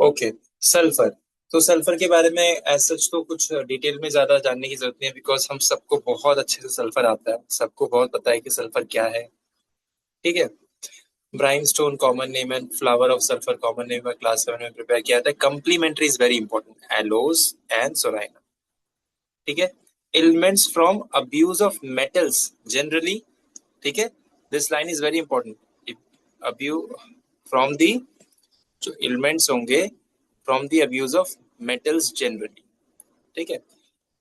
Okay. Sulphur. तो sulphur के बारे में एज सच तो कुछ डिटेल में ज्यादा जानने की जरूरत नहीं है, बिकॉज हम सबको बहुत अच्छे से सल्फर आता है, सबको बहुत पता है कि सल्फर क्या है। ठीक है। Brimstone common name and flower of sulphur common name है, क्लास 7 में प्रिपेयर किया था। Complementary is very important, aloes and psorinum. ठीक है। Elements from abuse of metals generally. ठीक है। This line is very important. Abuse from the, जो elements होंगे from the abuse of metals generally. ठीक है।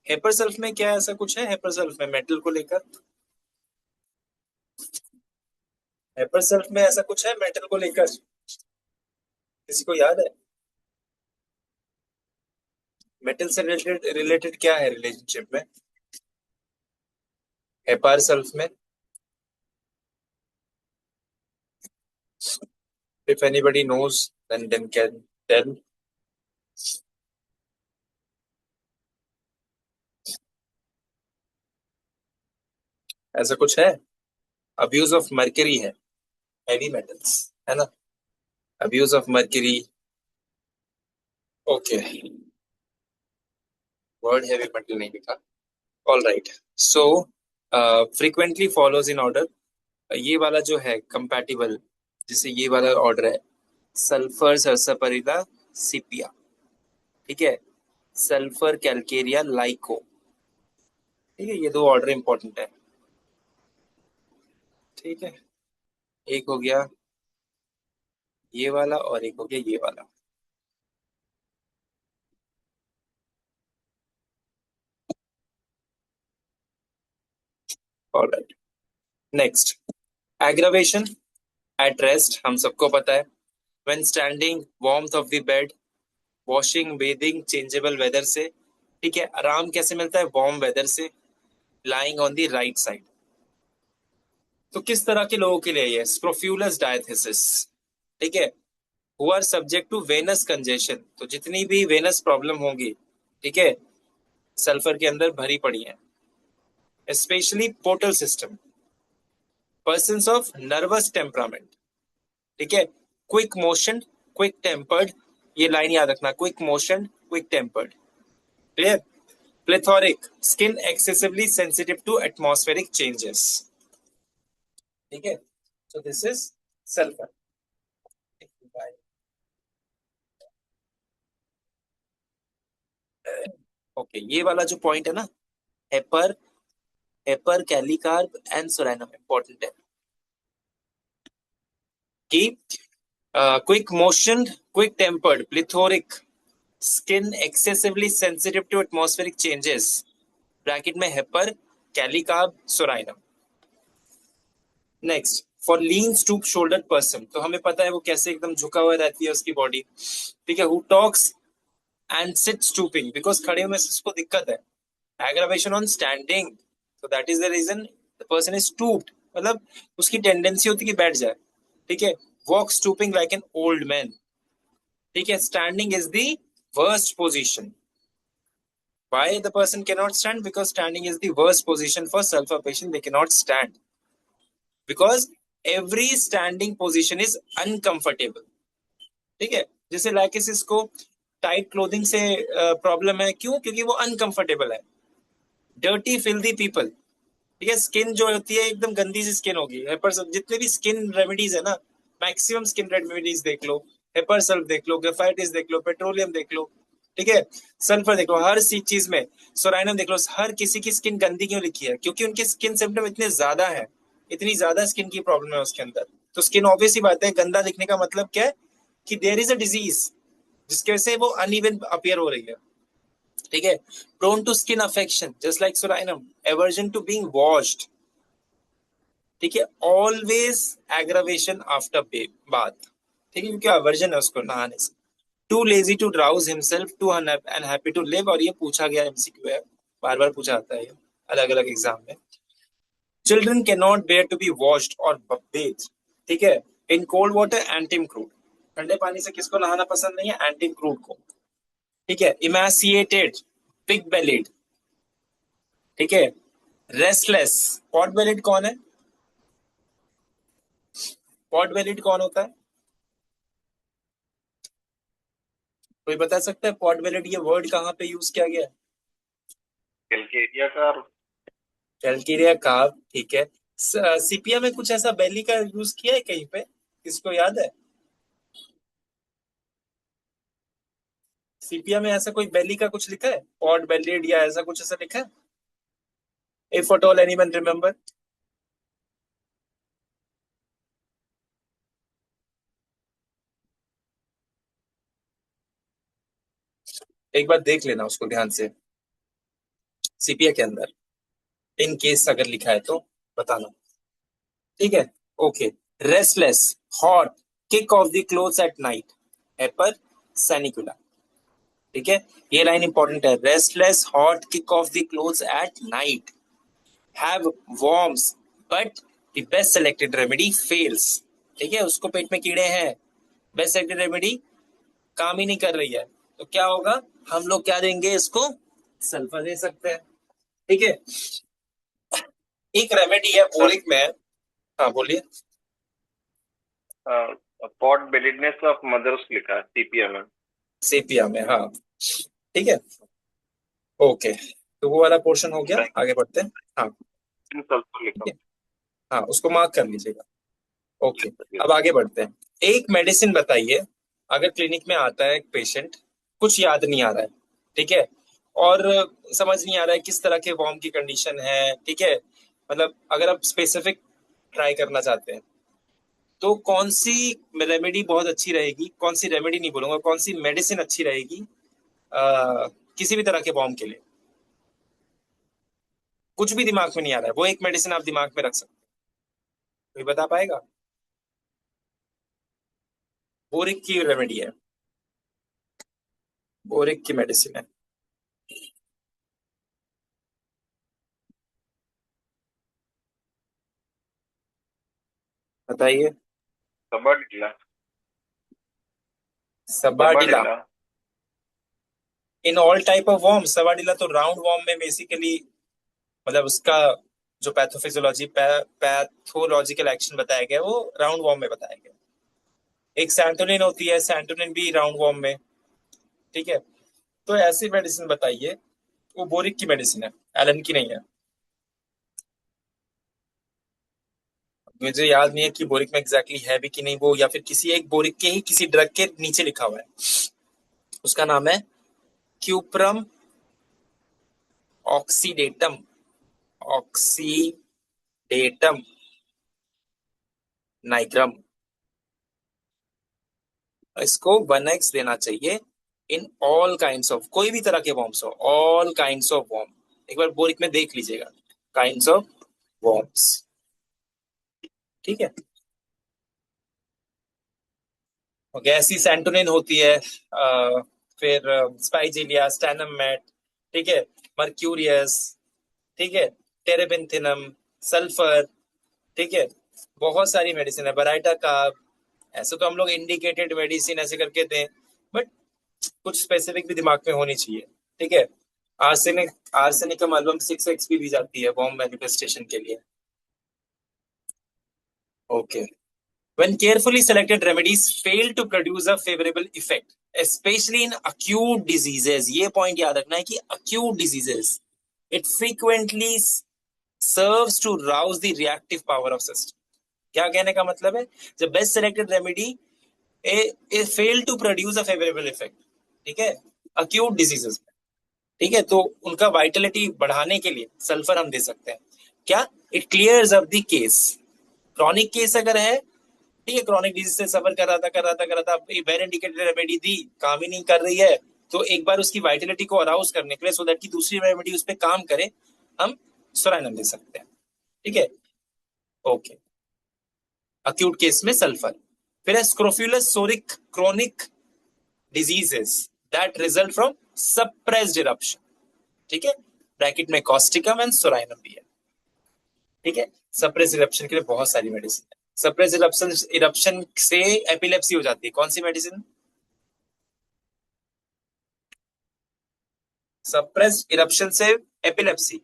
हेपर सल्फ में क्या ऐसा कुछ है, हेपर सल्फ में मेटल को लेकर? हेपर सल्फ में ऐसा कुछ है मेटल को लेकर, किसी को याद है? मेटल से रिलेटेड रिलेटेड क्या है रिलेशनशिप में हेपार सल्फ में? If anybody knows then can tell. ऐसा कुछ है, अब्यूज ऑफ मर्करी है, हैवी मेटल्स, है ना? Abuse of mercury. Okay. Word heavy metal नहीं लिखा। All right. So frequently follows in order. ये वाला जो है कंपैटिबल, जिसे ये वाला ऑर्डर है, सल्फर सर्सपरिला सिपिया। ठीक है। Sulphur calcarea lyco. ठीक है, ये दो ऑर्डर इंपॉर्टेंट है। ठीक है। एक हो गया ये वाला और एक हो गया ये वाला। Alright. Next, aggravation at rest, हम सबको पता है। When standing, warmth of the bed, washing, bathing, changeable weather से। ठीक है, आराम कैसे मिलता है? वार्म वेदर से। Lying on the right side. तो किस तरह के लोगों के लिए ये स्क्रोफ्यूलस डायथिसिस? ठीक है। Who are subject to venous congestion, तो जितनी भी वेनस प्रॉब्लम होंगी, ठीक है, सल्फर के अंदर भरी पड़ी है। Specially portal system, person of nervous temperament. ठीक है। क्विक मोशन, क्विक टेम्पर्ड, ये लाइन याद रखना, quick motion, quick tempered. Clear? Plethoric, skin excessively sensitive to atmospheric changes. ठीक है। So this is sulphur. Okay, ये वाला जो पॉइंट है ना, हेपर, हेपर कैलिकार्ब एंड सोरानम, इंपॉर्टेंट है कि quick motion, quick tempered, plethoric, skin excessively sensitive to atmospheric changes, bracket में hepar calc carb psorinum. Next, for lean stoop shoulder person, तो हमें पता है वो कैसे एकदम झुका हुआ रहती है उसकी बॉडी। ठीक है। Who talks and sit stooping, because खड़े होने से उसको दिक्कत है। Aggravation on standing, so that is the reason the person is stooped, मतलब उसकी टेंडेंसी होती है कि बैठ जाए। ठीक है। Walk stooping like an old man. ठीक है। Standing is the worst position. Why the person cannot stand? Because standing is the worst position for sulfur patient. They cannot stand because every standing position is uncomfortable. ठीक है। जैसे लाइकेसिस को tight clothing से problem है, क्यों? क्योंकि वो uncomfortable है। Dirty filthy people. ठीक है। स्किन जो होती है एकदम गंदी सी स्किन होगी। हेपर सल्फ, जितने भी स्किन रेमेडीज है ना, मैक्सिमम स्किन रेमेडीज देख लो, हेपर सल्फ देख लो, ग्रेफाइटिस देख लो, पेट्रोलियम देख लो, ठीक है, सल्फर देख लो, हर सी चीज में सोराइनम देख लो। हर किसी की स्किन गंदी क्यों लिखी है? क्योंकि उनके स्किन सिम्टम इतने ज्यादा है, इतनी ज्यादा स्किन की प्रॉब्लम है उसके अंदर। तो स्किन ऑब्वियस ही बात है, गंदा दिखने का मतलब क्या है? कि देर इज अ डिजीज जिसकी वजह से वो अनइवन अपीयर हो रही है। ठीक है। Prone to skin affection just like psorinum, aversion to being washed. ठीक है। Always aggravation after bath. ठीक है, क्योंकि अवर्जन है उसको नहाने से। Too lazy to rouse himself, too unhappy to live, और ये पूछा गया एमसीक्यू है, बार बार पूछा जाता है ये अलग अलग एग्जाम में। Children can not bear to be washed और बेथ। ठीक है। इन कोल्ड वाटर, एंटिम क्रूड, ठंडे पानी से किसको नहाना पसंद नहीं है? एंटिम क्रूड को। ठीक है। Emaciated, pig bellied. ठीक है। रेस्टलेस, पॉट बेलिड कौन है? पॉट बेलिड कौन होता है? कोई बता सकता है पॉट बेलेट ये वर्ड कहाँ पे यूज किया गया है? कैलकेरिया का। कैलकेरिया कार्प, ठीक है। सीपिया में कुछ ऐसा बेली का यूज किया है कहीं पे, किसको याद है? सीपिया में ऐसा कोई बेली का कुछ लिखा है, पॉट बेलेट या ऐसा कुछ ऐसा लिखा है? If at all anyone remember. एक बार देख लेना उसको ध्यान से, सीपिया के अंदर, इन केस अगर लिखा है तो बताना। ठीक है। Okay. Restless, hot, kick off the clothes at night, hepar, sanicula. ठीक है। ये लाइन इंपॉर्टेंट है, restless hot kick off the clothes at night, have worms but the best selected remedy fails. ठीक है, उसको पेट में कीड़े हैं, बेस्ट सेलेक्टेड रेमेडी काम ही नहीं कर रही है, तो क्या होगा? हम लोग क्या देंगे इसको? सल्फर दे सकते हैं। ठीक है। एक रेमेडी है सर, बोरिक में। हाँ बोलिए। पॉट बेलिडनेस ऑफ मदर्स लिखा है सीपीएम में। सेपिया में, हाँ। ठीक है। ओके, तो वो वाला पोर्शन हो गया, आगे बढ़ते हैं। हाँ। सल्फर लिखा ठीक हुआ है। हाँ, उसको मार्क कर लीजिएगा। है। ओके। Yes, अब आगे बढ़ते हैं। एक मेडिसिन बताइए, अगर क्लिनिक में आता है एक पेशेंट, कुछ याद नहीं आ रहा है, ठीक है, और समझ नहीं आ रहा है किस तरह के वॉर्म की कंडीशन है, ठीक है, मतलब अगर आप स्पेसिफिक ट्राई करना चाहते हैं, तो कौन सी रेमेडी बहुत अच्छी रहेगी, कौन सी रेमेडी नहीं बोलूंगा, कौन सी मेडिसिन अच्छी रहेगी किसी भी तरह के वॉर्म के लिए? कुछ भी दिमाग में नहीं आ रहा है, वो एक मेडिसिन आप दिमाग में रख सकते हैं, कोई बता पाएगा? बोरिक की रेमेडी है, बोरिक की मेडिसिन है, बताइए। Sabadilla. Sabadilla. Sabadilla. In all type of worm sabadilla तो राउंड वॉर्म में बेसिकली, मतलब उसका जो पैथोफिजियोलॉजी पैथोलॉजिकल एक्शन बताया गया है, वो राउंड वॉर्म में बताया गया है। एक सैंटोनिन होती है, सैंटोनिन भी राउंड वॉर्म में। ठीक है। तो ऐसी मेडिसिन बताइए, वो बोरिक की मेडिसिन है, एलन की नहीं है। मुझे याद नहीं है कि बोरिक में एग्जैक्टली है भी कि नहीं वो, या फिर किसी एक बोरिक के ही किसी ड्रग के नीचे लिखा हुआ है, उसका नाम है क्यूप्रम ऑक्सीडेटम, ऑक्सीडेटम नाइग्रम। इसको 1x देना चाहिए इन ऑल काइंड्स ऑफ, कोई भी तरह के वॉर्म्स हो, ऑल काइंड्स ऑफ वॉर्म। एक बार बोरिक में देख लीजिएगा, काइंड्स ऑफ वॉर्म्स। ठीक है। गैसी सेंटोनिन होती है, फिर स्पाइजिलिया, स्टैनम मैट, ठीक है, मर्क्यूरियस, ठीक है, टेरेबेंथिनम, सल्फर, ठीक है, बहुत सारी मेडिसिन है, बराइटा का। ऐसे तो हम लोग इंडिकेटेड मेडिसिन ऐसे करके दें, बट कुछ स्पेसिफिक भी दिमाग में होनी चाहिए। ठीक है। आर्सेनिक, आर्सेनिकम एल्बम 6x भी दी जाती है बॉम्ब मैनिफेस्टेशन के लिए। Okay. When carefully selected remedies fail to produce a favorable effect, especially in acute diseases, ये पॉइंट याद रखना है कि acute diseases, it frequently serves to rouse the reactive power of system। क्या कहने का मतलब है? जब best selected remedy a fail to produce a favourable effect, ठीक है, अक्यूट डिजीजेस में, ठीक है, तो उनका वाइटलिटी बढ़ाने के लिए सल्फर हम दे सकते हैं। क्या? It clears up the case. Chronic case अगर है, ठीक है, क्रॉनिक डिजीज से सफर कर रहा था, वेल इंडिकेटेड रेमेडी दी, काम ही नहीं कर रही है, तो एक बार उसकी वाइटलिटी को अराउज करने के लिए, सो दैट की दूसरी रेमेडी उस पर काम करे, हम सोराइनम दे सकते हैं। ठीक है। ओके। अक्यूट केस में सल्फर। फिर है scrofulous psoric chronic diseases that result from suppressed eruption. ठीक है। ब्रैकेट में कॉस्टिकम एंड सोराइनम भी है। ठीक है। सप्रेस इरप्शन के लिए बहुत सारी मेडिसिन है। सप्रेस इरप्शन, इरप्शन से एपिलेप्सी हो जाती है, कौन सी मेडिसिन? सप्रेस इरप्शन से एपिलेप्सी,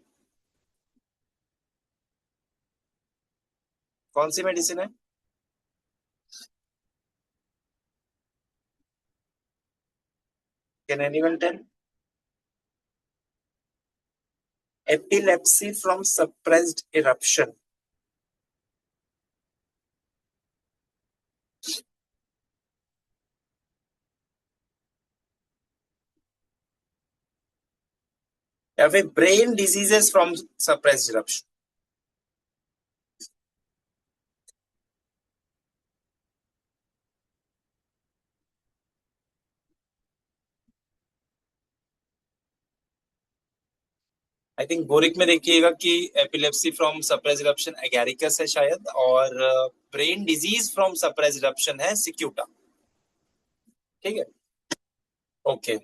कौन सी मेडिसिन है? Can anyone tell? Epilepsy from suppressed eruption. या फिर brain diseases from suppressed eruption. I think Boericke में देखिएगा कि epilepsy from suppress eruption agaricus है शायद, और brain disease from suppress eruption है सिक्यूटा. ठीक है, ओके.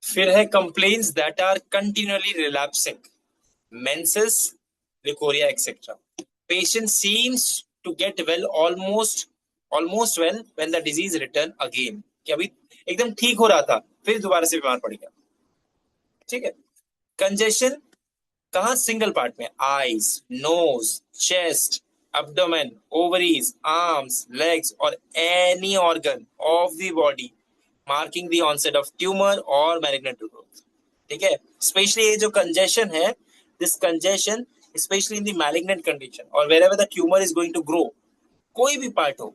फिर है complaints that are continuously relapsing, menses, leucorrhoea etcetera. Patient seems to get well almost well when the disease return again. कि अभी एकदम ठीक हो रहा था, फिर दोबारा से बीमार पड़ गया. ठीक है. कंजेशन कहाँ? सिंगल पार्ट में. Eyes, nose, chest, abdomen, ovaries, arms, legs और any organ of the body marking the onset of tumor or malignant growth. ठीक है. स्पेशली ये जो कंजेशन है, this congestion specially in the malignant condition और wherever the tumor is going to grow, कोई भी part हो,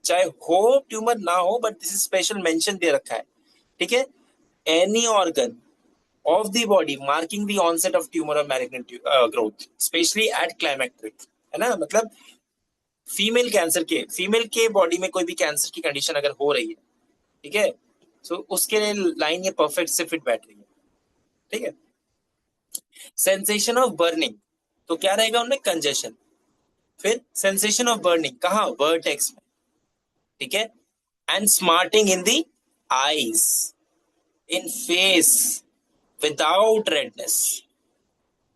चाहे हो ट्यूमर ना हो, but this is special mention दे रखा है. ठीक है. Any organ of the body marking the onset of tumor or malignant growth, especially at climacteric. है ना, मतलब फीमेल के बॉडी में कोई भी कैंसर की कंडीशन अगर हो रही है, ठीक है, तो उसके लिए लाइन ये परफेक्ट से फिट बैठ रही है. ठीक है. सेंसेशन ऑफ बर्निंग, तो क्या रहेगा उनमें? कंजेशन. फिर सेंसेशन ऑफ बर्निंग कहाँ? वर्टेक्स में. ठीक है. And smarting in the eyes, in face without redness.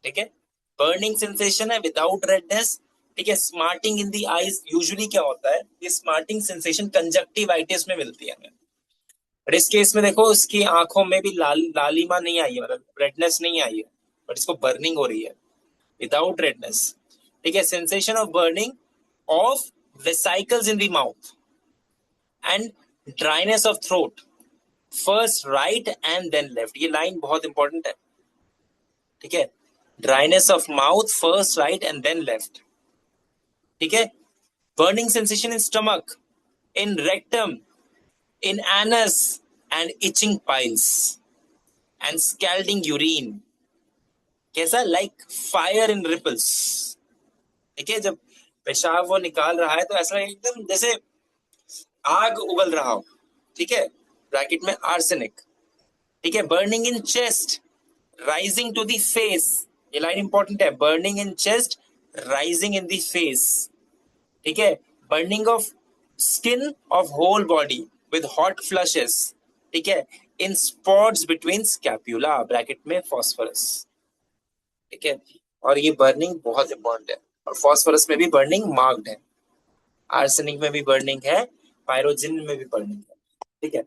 ठीक है. बर्निंग सेंसेशन है विदाउट रेडनेस. ठीक है. Smarting in the eyes, usually क्या होता है, ये स्मार्टिंग सेंसेशन कंजक्टिवाइटिस में मिलती है हमें. बट इस केस में देखो, इसकी आंखों में भी लालिमा नहीं आई है, मतलब रेडनेस नहीं आई है, बट इसको बर्निंग हो रही है विदाउट रेडनेस. ठीक है. Sensation of burning of vesicles in the mouth and dryness of throat, first right and then left. ये लाइन बहुत इंपॉर्टेंट है. ठीक है. Dryness of mouth, first right and then left. ठीक है. Burning sensation in stomach, in rectum, in anus and itching piles and scalding urine. कैसा? Like fire in ripples. ठीक है. जब पेशाब वो निकाल रहा है तो ऐसा एकदम जैसे आग उगल रहा हो. ठीक है. ब्रैकेट में आर्सेनिक. ठीक है. Burning in chest, rising to the face. ये लाइन इंपॉर्टेंट है. Burning in chest, rising in the face. ठीक है. Burning of skin of whole body with hot flushes. ठीक है. In spots between scapula, bracket में phosphorus. ठीक है. और ये बर्निंग बहुत इंपॉर्टेंट है, और फॉस्फोरस में भी बर्निंग मार्क्ड है, आर्सेनिक में भी बर्निंग है, पायरोजिन में भी बर्निंग है. ठीक है.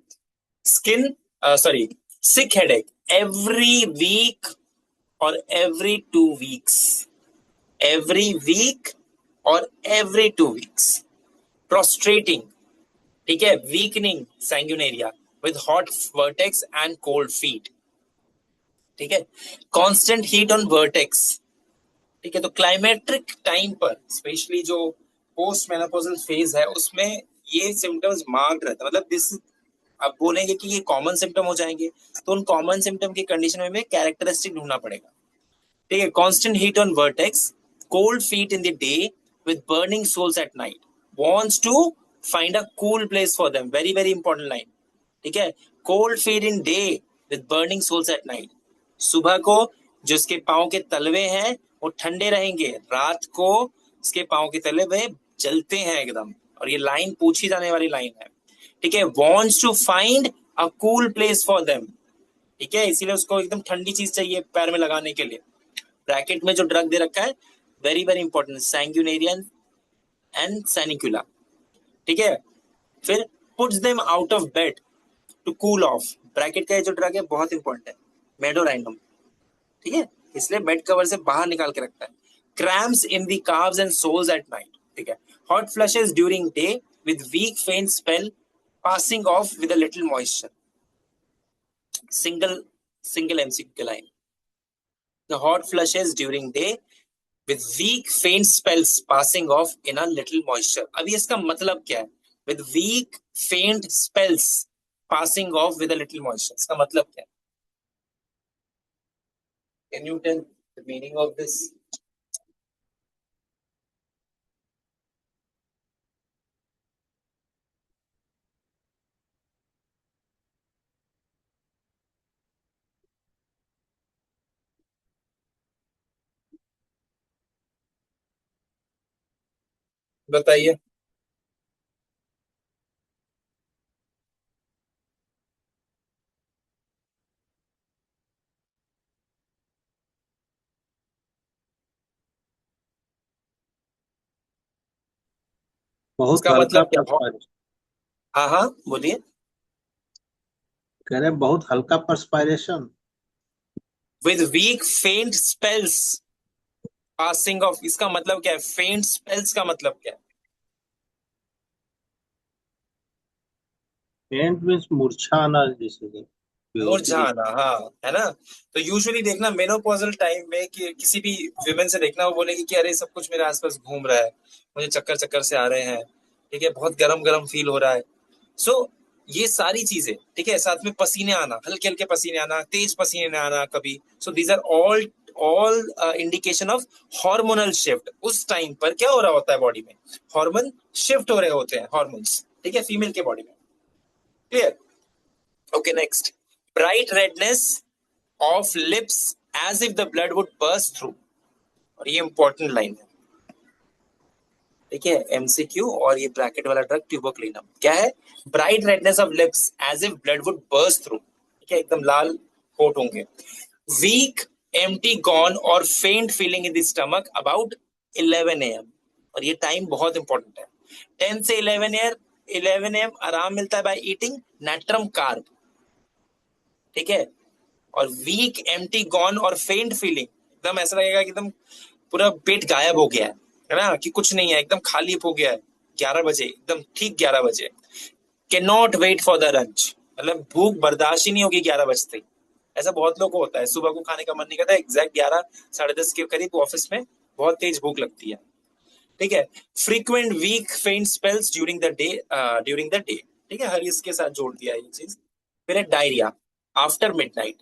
Skin sick headache every week और एवरी 2 weeks. एवरी वीक और एवरी 2 weeks. प्रोस्ट्रेटिंग. ठीक है. Weakening sanguinaria with hot vertex and cold feet. ठीक है. Constant heat on vertex. ठीक है. तो क्लाइमेट्रिक टाइम पर, स्पेशली जो पोस्ट मेनोपॉजल फेज है, उसमें ये सिम्टम्स मार्क्ड रहता है. मतलब दिस, अब बोलेंगे कि ये कॉमन सिम्टम हो जाएंगे, तो उन कॉमन सिम्टम की कंडीशन में हमें कैरेक्टरिस्टिक ढूंढना पड़ेगा. ठीक है. Constant heat on vertex, cold feet in the day with burning soles at night, wants to find a cool place for them. Very very important line. ठीक है. Cold feet in day with burning soles at night. सुबह को जो इसके पांव के तलवे हैं वो ठंडे रहेंगे, रात को इसके पांव के तलवे जलते हैं एकदम. और ये लाइन पूछी जाने वाली लाइन है. ठीक है. wants to find a cool place for them. ठीक है. इसीलिए उसको एकदम ठंडी चीज चाहिए पैर में लगाने के लिए. ब्रैकेट में जो ड्रग दे रखा है, वेरी वेरी इंपॉर्टेंट, सैंग्यूनेरियन एंड सैनिकुला. ठीक है. फिर puts them out of bed to cool off. Bracket का ये जो ड्रग है बहुत इंपॉर्टेंट है, मेडोराइनम. ठीक है. इसलिए बेड कवर से बाहर निकाल के रखता है. Cramps in the calves and soles at night. ठीक है. Hot flushes during day with weak faint spell passing off with a little moisture. single MCQ line. The hot flushes during day with weak faint spells passing off in a little moisture. अभी इसका मतलब क्या है? With weak faint spells passing off with a little moisture. इसका मतलब क्या है? Can you tell the meaning of this? बताइए। बहुत इसका हल्का मतलब क्या? परस्पायरेशन। हाँ हाँ बोलिए। कह रहे बहुत हल्का perspiration. With weak faint spells passing off, इसका मतलब क्या है? फेंट स्पेल्स का मतलब क्या है? फेंट मीन्स मूर्छाना जैसे बेहोशी जैसे। मुरझाना, हाँ, है ना। तो यूजुअली देखना मेनोपॉजल टाइम में कि किसी भी विमेन से देखना, वो बोलेगी कि अरे सब कुछ मेरे आसपास घूम रहा है, मुझे चक्कर चक्कर से आ रहे हैं, ठीक है, बहुत गरम गरम फील हो रहा है। सो ये सारी चीजें, ठीक है, साथ में पसीने आना, हल्के हल्के पसीने आना, तेज पसीने आना कभी, so these are all indication of hormonal shift. उस टाइम पर क्या हो रहा होता है बॉडी में? हार्मोन शिफ्ट हो रहे होते हैं, हार्मोन्स, ठीक है, फीमेल के बॉडी में। Clear? Okay, next. Bright redness of lips as if the blood would burst through. और ये इंपॉर्टेंट लाइन है, ठीक है, एमसीक्यू। और ये ब्रैकेट वाला ड्रग ट्यूबरक्लिनम क्या है? Bright redness of lips as if blood would burst through, ठीक है, एकदम लाल होठ होंगे। वीक एम्प्टी गॉन और फेंट feeling in the stomach about 11 AM। और ये टाइम बहुत इंपॉर्टेंट है। 10 से 11 AM आराम मिलता है बाय ईटिंग नेट्रम कार्ब, ठीक है। और वीक एम्प्टी गॉन और फेंट फीलिंग, एकदम ऐसा लगेगा कि एकदम पूरा पेट गायब हो गया है ना, कि कुछ नहीं है, एकदम खाली हो गया है। 11 बजे, एकदम ठीक 11 बजे। Can not wait for the lunch, मतलब भूख बर्दाश्त ही नहीं होगी 11 बजते ही। ऐसा बहुत लोग को होता है, सुबह को खाने का मन नहीं करता, एग्जैक्ट 11 साढ़े 10 के करीब ऑफिस में बहुत तेज भूख लगती है, ठीक है। फ्रीक्वेंट वीक फेंट स्पेल्स ड्यूरिंग द डे, ठीक है, हर इसके साथ जोड़ दिया ये चीज। फिर है डायरिया आफ्टर मिडनाइट,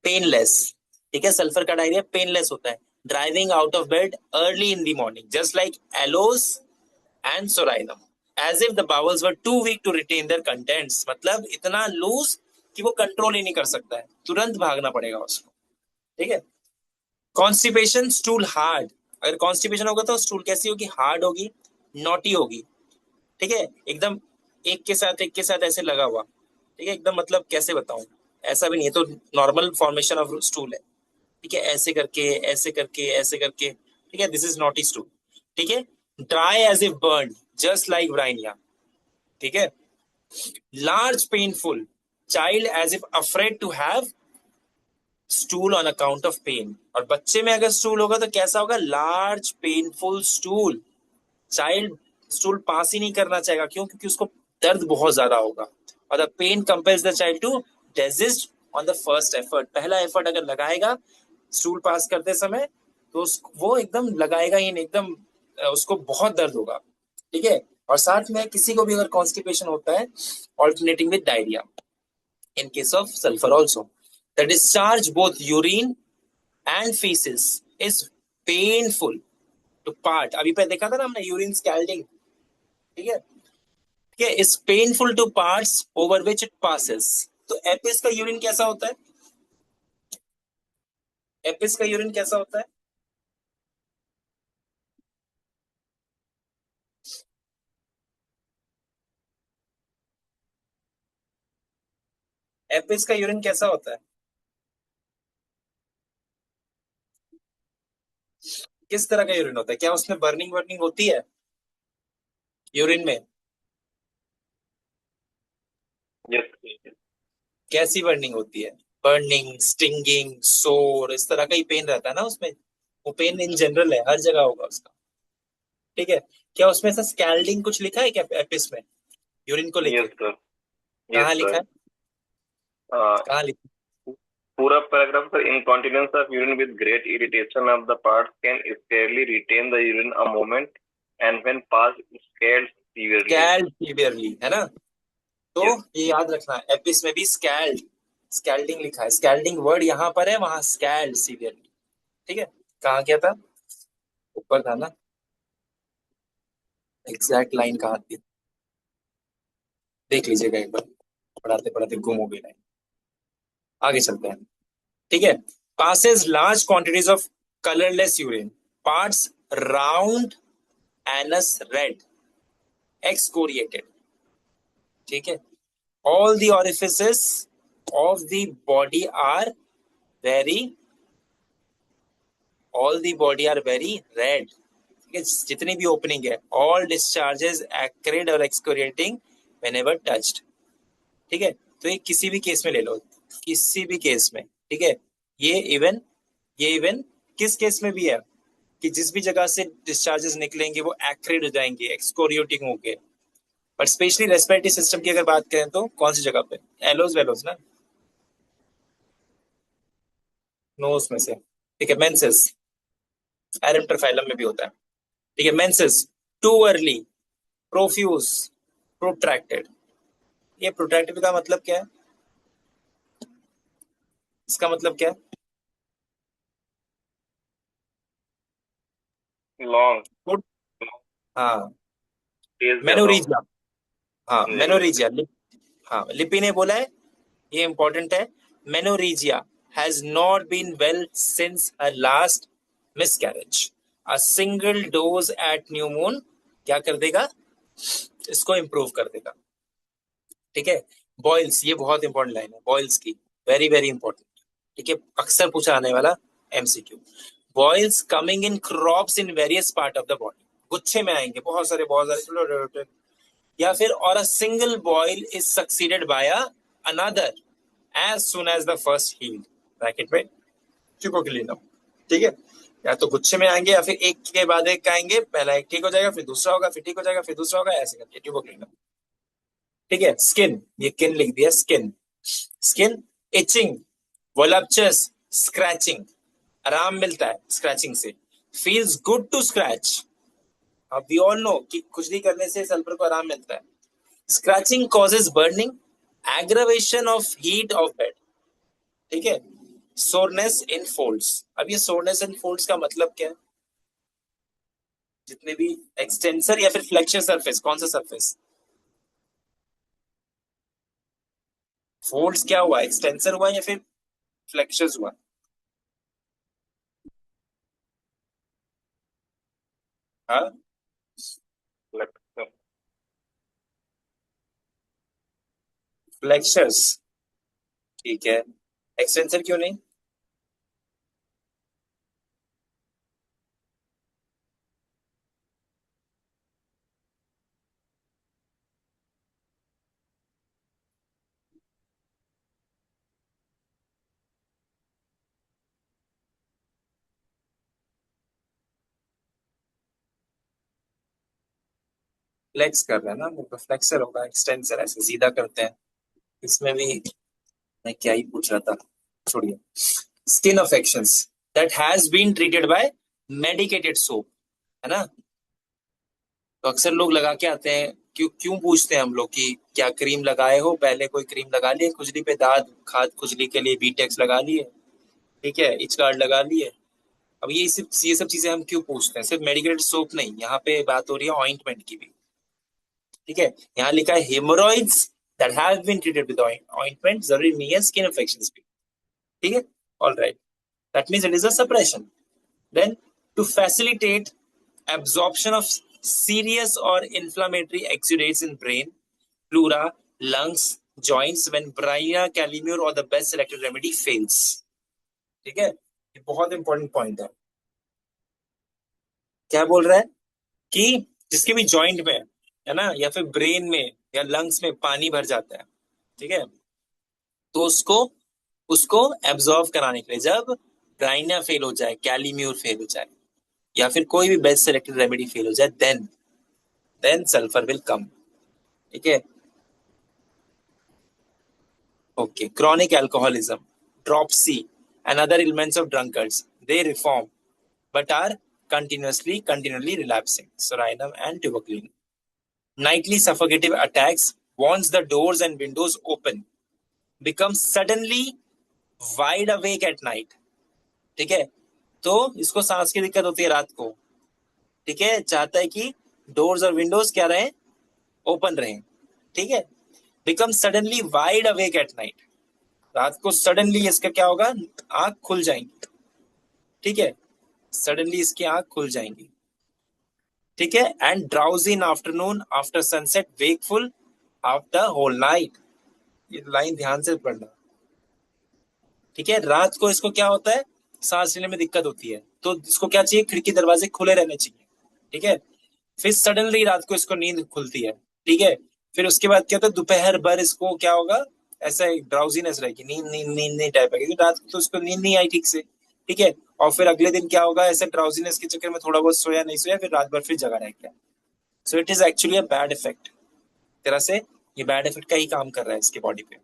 पेनलेस, ठीक है, सल्फर का डायरिया पेनलेस होता है। Driving out of bed early in the morning just like aloes and psorinum, as if the bowels were too weak to retain their contents, मतलब इतना loose कि वो control ही नहीं कर सकता है, तुरंत भागना पड़ेगा उसको, ठीक है। कॉन्स्टिपेशन, स्टूल हार्ड, अगर कॉन्स्टिपेशन होगा तो स्टूल कैसी होगी? हार्ड होगी, नॉटी होगी, ठीक है, एकदम एक के साथ ऐसे लगा हुआ, ठीक है, एकदम, मतलब कैसे बताऊं, ऐसा भी नहीं है, तो नॉर्मल फॉर्मेशन ऑफ स्टूल है, ठीक है, ऐसे करके ऐसे करके ऐसे करके, ठीक है, दिस इज नॉटी स्टूल, ठीक है। Dry as if burn just like bryonia, ठीक है। Large painful, child as if afraid to have stool on account of pain. और बच्चे में अगर स्टूल होगा तो कैसा होगा? Large painful stool, child stool pass ही नहीं करना चाहेगा, क्यों? क्योंकि उसको दर्द बहुत ज्यादा होगा। और the pain compels the child to desist on the first effort, पहला एफर्ट अगर लगाएगा स्टूल पास करते समय तो वो एकदम लगाएगा ही नहीं, एकदम उसको बहुत दर्द होगा, ठीक है। और साथ में किसी को भी अगर कॉन्स्टिपेशन होता है alternating with diarrhoea in case of sulphur also, the discharge both urine and faeces is painful to part, अभी पे देखा था ना हमने यूरिन स्कैल्डिंग, ठीक है, ठीक है, is painful two parts over which it passes. तो एपिस का यूरिन कैसा होता है? एपिस का यूरिन कैसा होता है? एपिस का यूरिन कैसा होता है? किस तरह का यूरिन होता है? क्या उसमें बर्निंग वर्निंग होती है यूरिन में? Yes. कैसी बर्निंग होती है? बर्निंग, स्टिंगिंग, सोर, इस तरह का ही पेन रहता है ना उसमें। वो पेन इन जनरल है, हर जगह होगा उसका, ठीक है। क्या उसमें से स्कैल्डिंग कुछ लिखा है क्या एपिस में यूरिन को लेके? Yes, sir. Yes, कहाँ sir. लिखा है? कहाँ लिखा? पूरा paragraph sir, incontinence of urine with great irritation of the parts can scarcely retain the urine a moment and when passed scald severely. Scaled severely है ना, तो Yes. ये याद रखना, एपिस में भी स्कैल्ड, स्कैल्डिंग लिखा है, स्कैल्डिंग वर्ड यहाँ पर है, वहां स्कैल्ड सीवियरली। ठीक है, कहाँ क्या था, ऊपर था ना, एग्जैक्ट लाइन कहाँ थी, देख लीजिएगा एक बार, पढ़ाते पढ़ाते गुम हो गई लाइन। आगे चलते हैं। ठीक है, passes large quantities of colorless urine, parts round, anus red, excoriated। ठीक है, all the orifices of the body are very, all the body are very red। ठीक है, जितनी भी ओपनिंग है, all discharges acrid और excoriating whenever touched। ठीक है, तो ये किसी भी केस में ले लो, किसी भी केस में। ठीक है, ये इवन किस केस में भी है कि जिस भी जगह से डिस्चार्जेस निकलेंगे वो एक्रिड हो जाएंगे, एक्सकोरिएटिंग होंगे। बट स्पेशली रेस्पिरेटरी सिस्टम की अगर बात करें तो कौन सी जगह पे, एलोज वेलोज ना, नोज में से। ठीक है, मेंसेस, एरेंटर में भी होता है। ठीक है, menses too early, profuse, protracted. ये प्रोट्रैक्टेड का मतलब क्या है, इसका मतलब क्या है? Long. हाँ, Days या long. मेनोरीजिया। हाँ, जी। मेनोरीजिया। हाँ, लिपि ने बोला है, ये इंपॉर्टेंट है, menorrhagia has not been well since her last miscarriage. A single dose at new moon क्या कर देगा, इसको इंप्रूव कर देगा। ठीक है, बॉयल्स, ये बहुत इंपॉर्टेंट लाइन है बॉयल्स की, वेरी वेरी इंपॉर्टेंट। ठीक है, अक्सर पूछा आने वाला MCQ. Boils coming in crops in various part of the body, गुच्छे में आएंगे, बहुत सारे छोटे, या फिर और a single boil is succeeded by another as soon as the first healed, bracket में ट्यूबरकुलिनम। ठीक है, या तो गुच्छे में आएंगे या फिर एक के बाद एक आएंगे, पहला एक ठीक हो जाएगा, फिर दूसरा होगा, फिर ठीक हो जाएगा, फिर दूसरा होगा, ऐसे करके ट्यूबरकुलिनम। ठीक है, स्किन, ये किन लिख दिया, स्किन, स्किन इचिंग, वोलप्चस, स्क्रैचिंग, आराम मिलता है स्क्रैचिंग से, फील्स गुड टू स्क्रैच। अब वी ऑल नो कि खुजली करने से सल्फर को आराम मिलता है। Scratching causes burning, aggravation of heat of bed. ठीक है, सोरनेस इन फोल्ड्स। अब ये सोरनेस इन फोल्ड्स का मतलब क्या है, जितने भी एक्सटेंसर या फिर फ्लेक्सर सरफेस, कौन सा सरफेस, फोल्ड्स क्या हुआ, एक्सटेंसर हुआ या फिर फ्लेक्सर्स हुआ? हाँ, Flexor. फ्लेक्सर्स। ठीक है, एक्सटेंसर क्यों नहीं? फ्लेक्स कर रहे हैं ना, वो फ्लेक्सर होगा, एक्सटेंसर ऐसे सीधा करते हैं। इसमें भी मैं क्या ही पूछ रहा था, छोड़िए। Skin affections that has been treated by medicated soap, है ना, तो अक्सर लोग लगा के आते हैं, क्यों क्यों पूछते हैं हम लोग कि क्या क्रीम लगाए हो, पहले कोई क्रीम लगा लिए खुजली पे, दाद खाद खुजली के लिए बीटेक्स लगा लिए, ठीक है, इच गार्ड लगा लिए। अब ये सब चीजें हम क्यों पूछते हैं, सिर्फ मेडिकेटेड सोप नहीं, यहाँ पे बात हो रही है ऑइंटमेंट की भी। ठीक है, यहाँ लिखा है haemorrhoids that have been treated with ointment, जरूरी नहीं है स्किन इन्फेक्शंस भी। ठीक है, all right, that means it is a suppression. Then to facilitate absorption of serious or inflammatory exudates in brain, pleura, lungs, joints when brina, calamure or the best selected remedy fails। ठीक है, ये बहुत important point है। क्या बोल रहा है कि जिसके भी जॉइंट में है ना, या फिर ब्रेन में या लंग्स में पानी भर जाता है, ठीक है, तो उसको उसको एब्जॉर्व कराने के लिए, जब ब्राइना फेल हो जाए, कैलीम्यूर फेल हो जाए, या फिर कोई भी बेस्ट सेलेक्टेड रेमेडी फेल हो जाए, देन सल्फर विल कम। ठीक है, Okay, chronic alcoholism, dropsy, and other ailments of drunkards, they reform but are continually relapsing. Sorinum and tuberculin. Nightly suffocative attacks, wants the doors and windows open, becomes suddenly wide awake at night. ठीक है, तो इसको सांस की दिक्कत होती है रात को. ठीक है, चाहता है कि डोर्स और विंडोज क्या रहे, ओपन रहे. ठीक है, become suddenly wide awake at night, रात को सडनली इसका क्या होगा, आंख खुल जाएंगी. ठीक है, सडनली इसकी आंख खुल जाएंगी. ठीक है, and drowsy in afternoon after sunset, wakeful after whole night. ये लाइन ध्यान से पढ़ना. ठीक है, रात को इसको क्या होता है, सांस लेने में दिक्कत होती है, तो इसको क्या चाहिए, खिड़की दरवाजे खुले रहने चाहिए. ठीक है, फिर सडनली रात को इसको नींद खुलती है. ठीक है, फिर उसके बाद क्या होता है, दोपहर भर इसको क्या होगा, ऐसा ड्राउजीनेस रहेगी, नींद नींद नींद नहीं टाइप आएगी, रात को तो उसको नींद नहीं आई ठीक से. ठीक है, और फिर अगले दिन क्या होगा, ऐसे ड्राउजीनेस के चक्कर में थोड़ा बहुत सोया नहीं सोया, फिर रात भर फिर जगा रह गया. So it is actually a bad effect. तरह से ये बैड इफेक्ट का ही काम कर रहा है इसके बॉडी पे.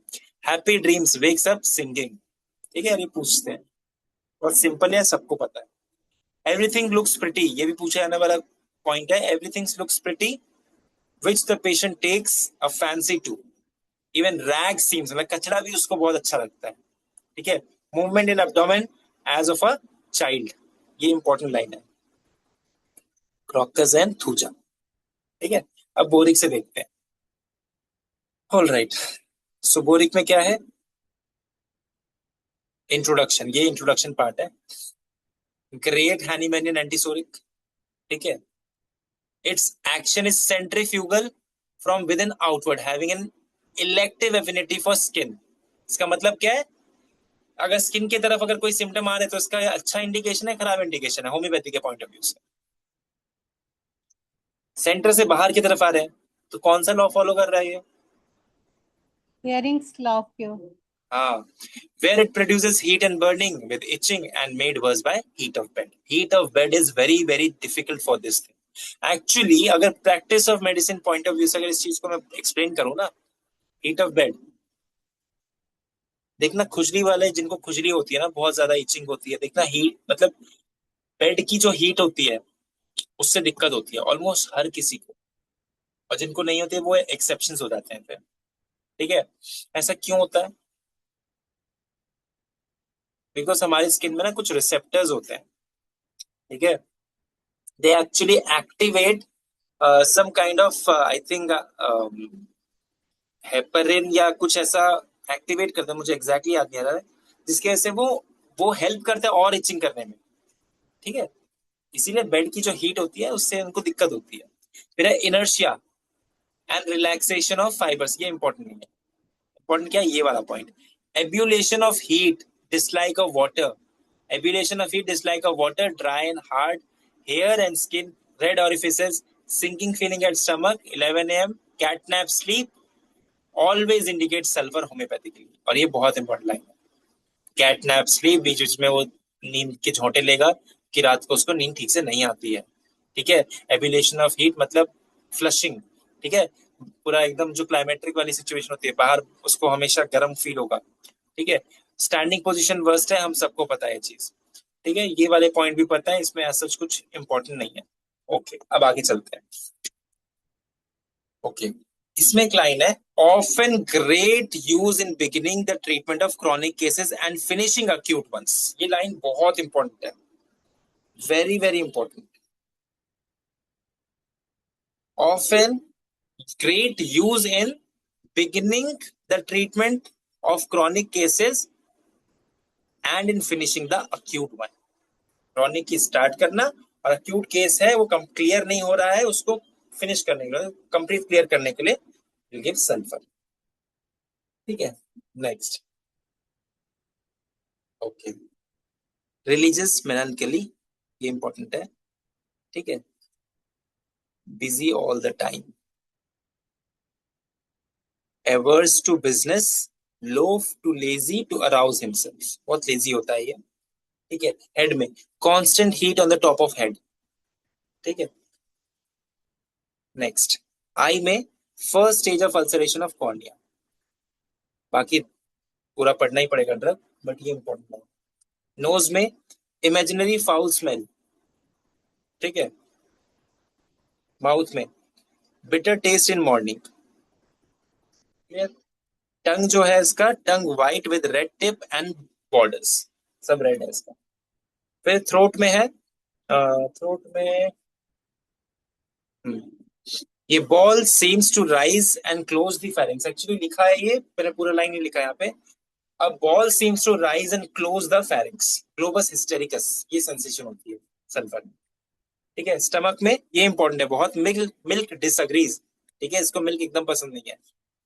Happy dreams, wakes up singing. ठीक है, ये पूछते हैं, बहुत सिंपल है, सबको पता है. एवरीथिंग लुक्स प्रिटी, ये भी पूछा जाने वाला पॉइंट है. Everything looks pretty which the patient takes a fancy to. Even rag seems, मतलब कचरा भी उसको बहुत अच्छा लगता है. ठीक है, movement in abdomen as of a child, ये इंपॉर्टेंट लाइन है. Crocus and thuja. ठीक है, अब बोरिक से देखते हैं. ऑल राइट, सो बोरिक में क्या है, इंट्रोडक्शन, ये इंट्रोडक्शन पार्ट है. Great Hahnemannian antipsoric. ठीक है, its action is centrifugal from within outward, having an elective affinity for skin. इसका मतलब क्या है, अगर स्किन की तरफ अगर कोई सिम्टम आ रहे तो इसका अच्छा इंडिकेशन है, खराब इंडिकेशन है, होम्योपैथी के पॉइंट ऑफ व्यू से. सेंटर से बाहर की तरफ आ रहे हैं तो कौन सा लॉ फॉलो कर रहा है ये, Hearing's law of cure. हाँ, where it produces heat and burning with itching and made worse by heat of bed. Heat of bed is very very difficult for this thing. Actually, अगर practice of medicine point of view से अगर इस चीज को मैं explain करूं ना, heat of bed, देखना खुजली वाले जिनको खुजली होती है ना, बहुत ज्यादा इचिंग होती है, देखना हीट मतलब बेड की जो हीट होती है उससे दिक्कत होती है ऑलमोस्ट हर किसी को, और जिनको नहीं होती है वो एक्सेप्शंस हो जाते हैं फिर. ठीक है, ऐसा क्यों होता है, बिकॉज हमारी स्किन में ना कुछ रिसेप्टर्स होते हैं. ठीक है, they actually activate some kind of I think heparin या कुछ ऐसा एक्टिवेट करते हैं, मुझे एग्जैक्टली याद नहीं आ रहा है, जिसकी वजह से वो हेल्प करते हैं और इचिंग करने में. ठीक है, इसीलिए बेड की जो हीट होती है उससे उनको दिक्कत होती है. फिर है inertia and relaxation of fibres, ये इंपॉर्टेंट नहीं है. इंपॉर्टेंट क्या है, ये वाला point. Ebullition of heat, dislike of water. Ebullition of heat, dislike of water, dry and hard hair and skin, red orifices, sinking feeling at stomach, 11 a.m., catnap sleep, always indicates sulfur homeopathically. और ये बहुत important line है, CatNap sleep, बीच बीच में वो नींद के झोंटे लेगा कि रात को उसको नींद ठीक से नहीं आती है. ठीक है, एब्यूलेशन ऑफ हीट मतलब फ्लशिंग. ठीक है, पूरा एकदम जो क्लाइमेट्रिक वाली सिचुएशन होती है, बाहर उसको हमेशा गर्म फील होगा. ठीक है, स्टैंडिंग पोजीशन वर्स्ट है, हम सबको पता है ये चीज. ठीक है, ये वाले पॉइंट भी पता है, इसमें ऐसा कुछ इंपॉर्टेंट नहीं है. ओके, अब आगे चलते हैं. ओके, इसमें एक लाइन है, often great use in beginning the treatment of chronic cases and finishing acute ones. ये लाइन बहुत इंपॉर्टेंट है, very very important. Often great use in beginning the treatment of chronic cases and in finishing the acute one. Chronic की start करना और acute case है वो clear नहीं हो रहा है, उसको फिनिश करने के लिए, कंप्लीट क्लियर करने के लिए विल गिव सल्फर. ठीक है, नेक्स्ट. ओके, रिलीजियस मेलांकोली, ये इंपॉर्टेंट है. ठीक है, busy all the time, averse to business, loath to lazy to arouse himself, बहुत लेजी होता है ये. ठीक है, हेड में constant heat on the top of head. ठीक है, नेक्स्ट. आई में first stage of ulceration of cornea. बाकी पूरा पढ़ना ही पड़ेगा ड्रग, बट ये इंपॉर्टेंट है। नोज में इमेजिनरी फाउल स्मेल, ठीक है। माउथ में bitter taste in morning, tongue जो है इसका, tongue white with red tip and borders, सब रेड है इसका। फिर थ्रोट में है, थ्रोट में ये ball seems to rise and close the pharynx, actually लिखा है ये, मैंने पूरा लाइन नहीं लिखा यहाँ पे। A ball seems to rise and close the pharynx, globus hystericus, ये सेंसेशन होती है सल्फर में, ठीक है। स्टमक में ये इंपॉर्टेंट है बहुत, मिल्क मिल्क डिसअग्रीज, ठीक है, इसको मिल्क एकदम पसंद नहीं है,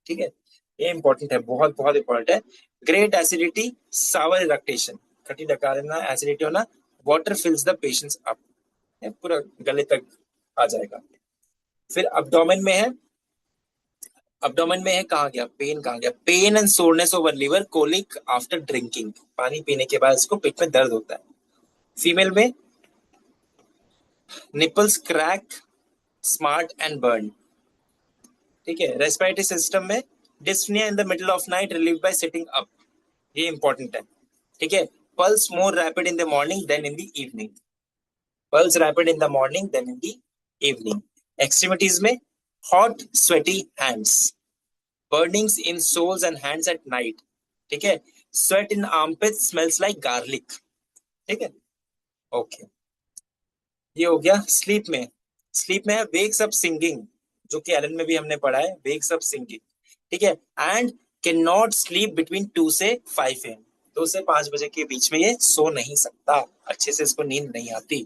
ठीक है, ये इंपॉर्टेंट है, बहुत बहुत इंपॉर्टेंट है। ग्रेट एसिडिटी, सावर इरेक्टेशन, खट्टी डकारना, एसिडिटी होना, वाटर फिल्स द पेशेंट्स अप, पूरा गले तक आ जाएगा। फिर अब्डोमेन में है, अब्डोमेन में है, कहाँ गया पेन, कहाँ गया, pain and soreness over liver, colic after drinking, पानी पीने के बाद इसको पेट में दर्द होता है। फीमेल में nipples crack, smart and burn, ठीक है। रेस्पिरेटरी सिस्टम में dyspnoea in the middle of night relieve by sitting up, ये इंपॉर्टेंट है, ठीक है। Pulse more rapid in the morning than in the evening, pulse rapid in the morning than in the evening. Extremities में hot sweaty hands, burnings in soles and hands at night, ठीक है। sweat in armpits smells like garlic, ठीक है, okay. ये हो गया sleep में, sleep में है वेक्स अप सिंगिंग, जो कि एलन में भी हमने पढ़ा है, वेक्स अप सिंगिंग, ठीक है। And can not sleep between 2 से 5 AM, 2 से 5 बजे के बीच में ये सो नहीं सकता, अच्छे से इसको नींद नहीं आती।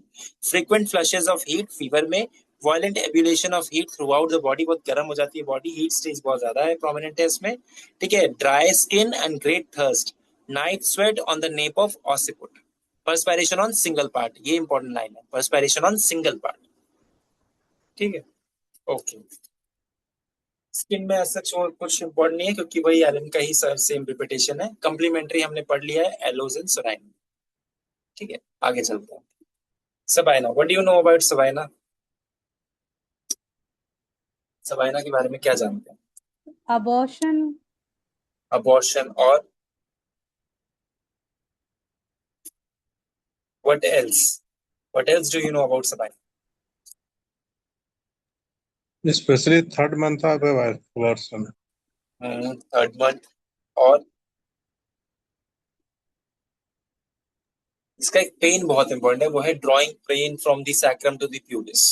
Frequent flushes of heat, fever में violent ebullition of heat throughout the body, बहुत गर्म हो जाती है बॉडी, हीट स्टेज बहुत ज्यादा है, प्रोमिनेंट है इसमें, ठीक है। Dry skin and great thirst, night sweat on the nape of occiput, perspiration on single part, ये इंपॉर्टेंट लाइन है, परस्पिरेशन ऑन सिंगल पार्ट, ठीक है, ओके। स्किन में ऐसा कुछ इंपॉर्टेंट नहीं है, क्योंकि वही एलन का ही सेम रिपीटेशन है। कम्प्लीमेंट्री हमने पढ़ लिया है, एलोज एंड सोराइन, ठीक है। आगे चलते हैं, Sabina, what do you know about Sabina? Sabina के बारे में क्या जानते हैं? अबॉर्शन, अबॉर्शन, और what else, what else do you know about Sabina? Especially third month of abortion. Third month, और इसका एक पेन बहुत इंपॉर्टेंट है, वो है drawing pain from the sacrum to the pubis,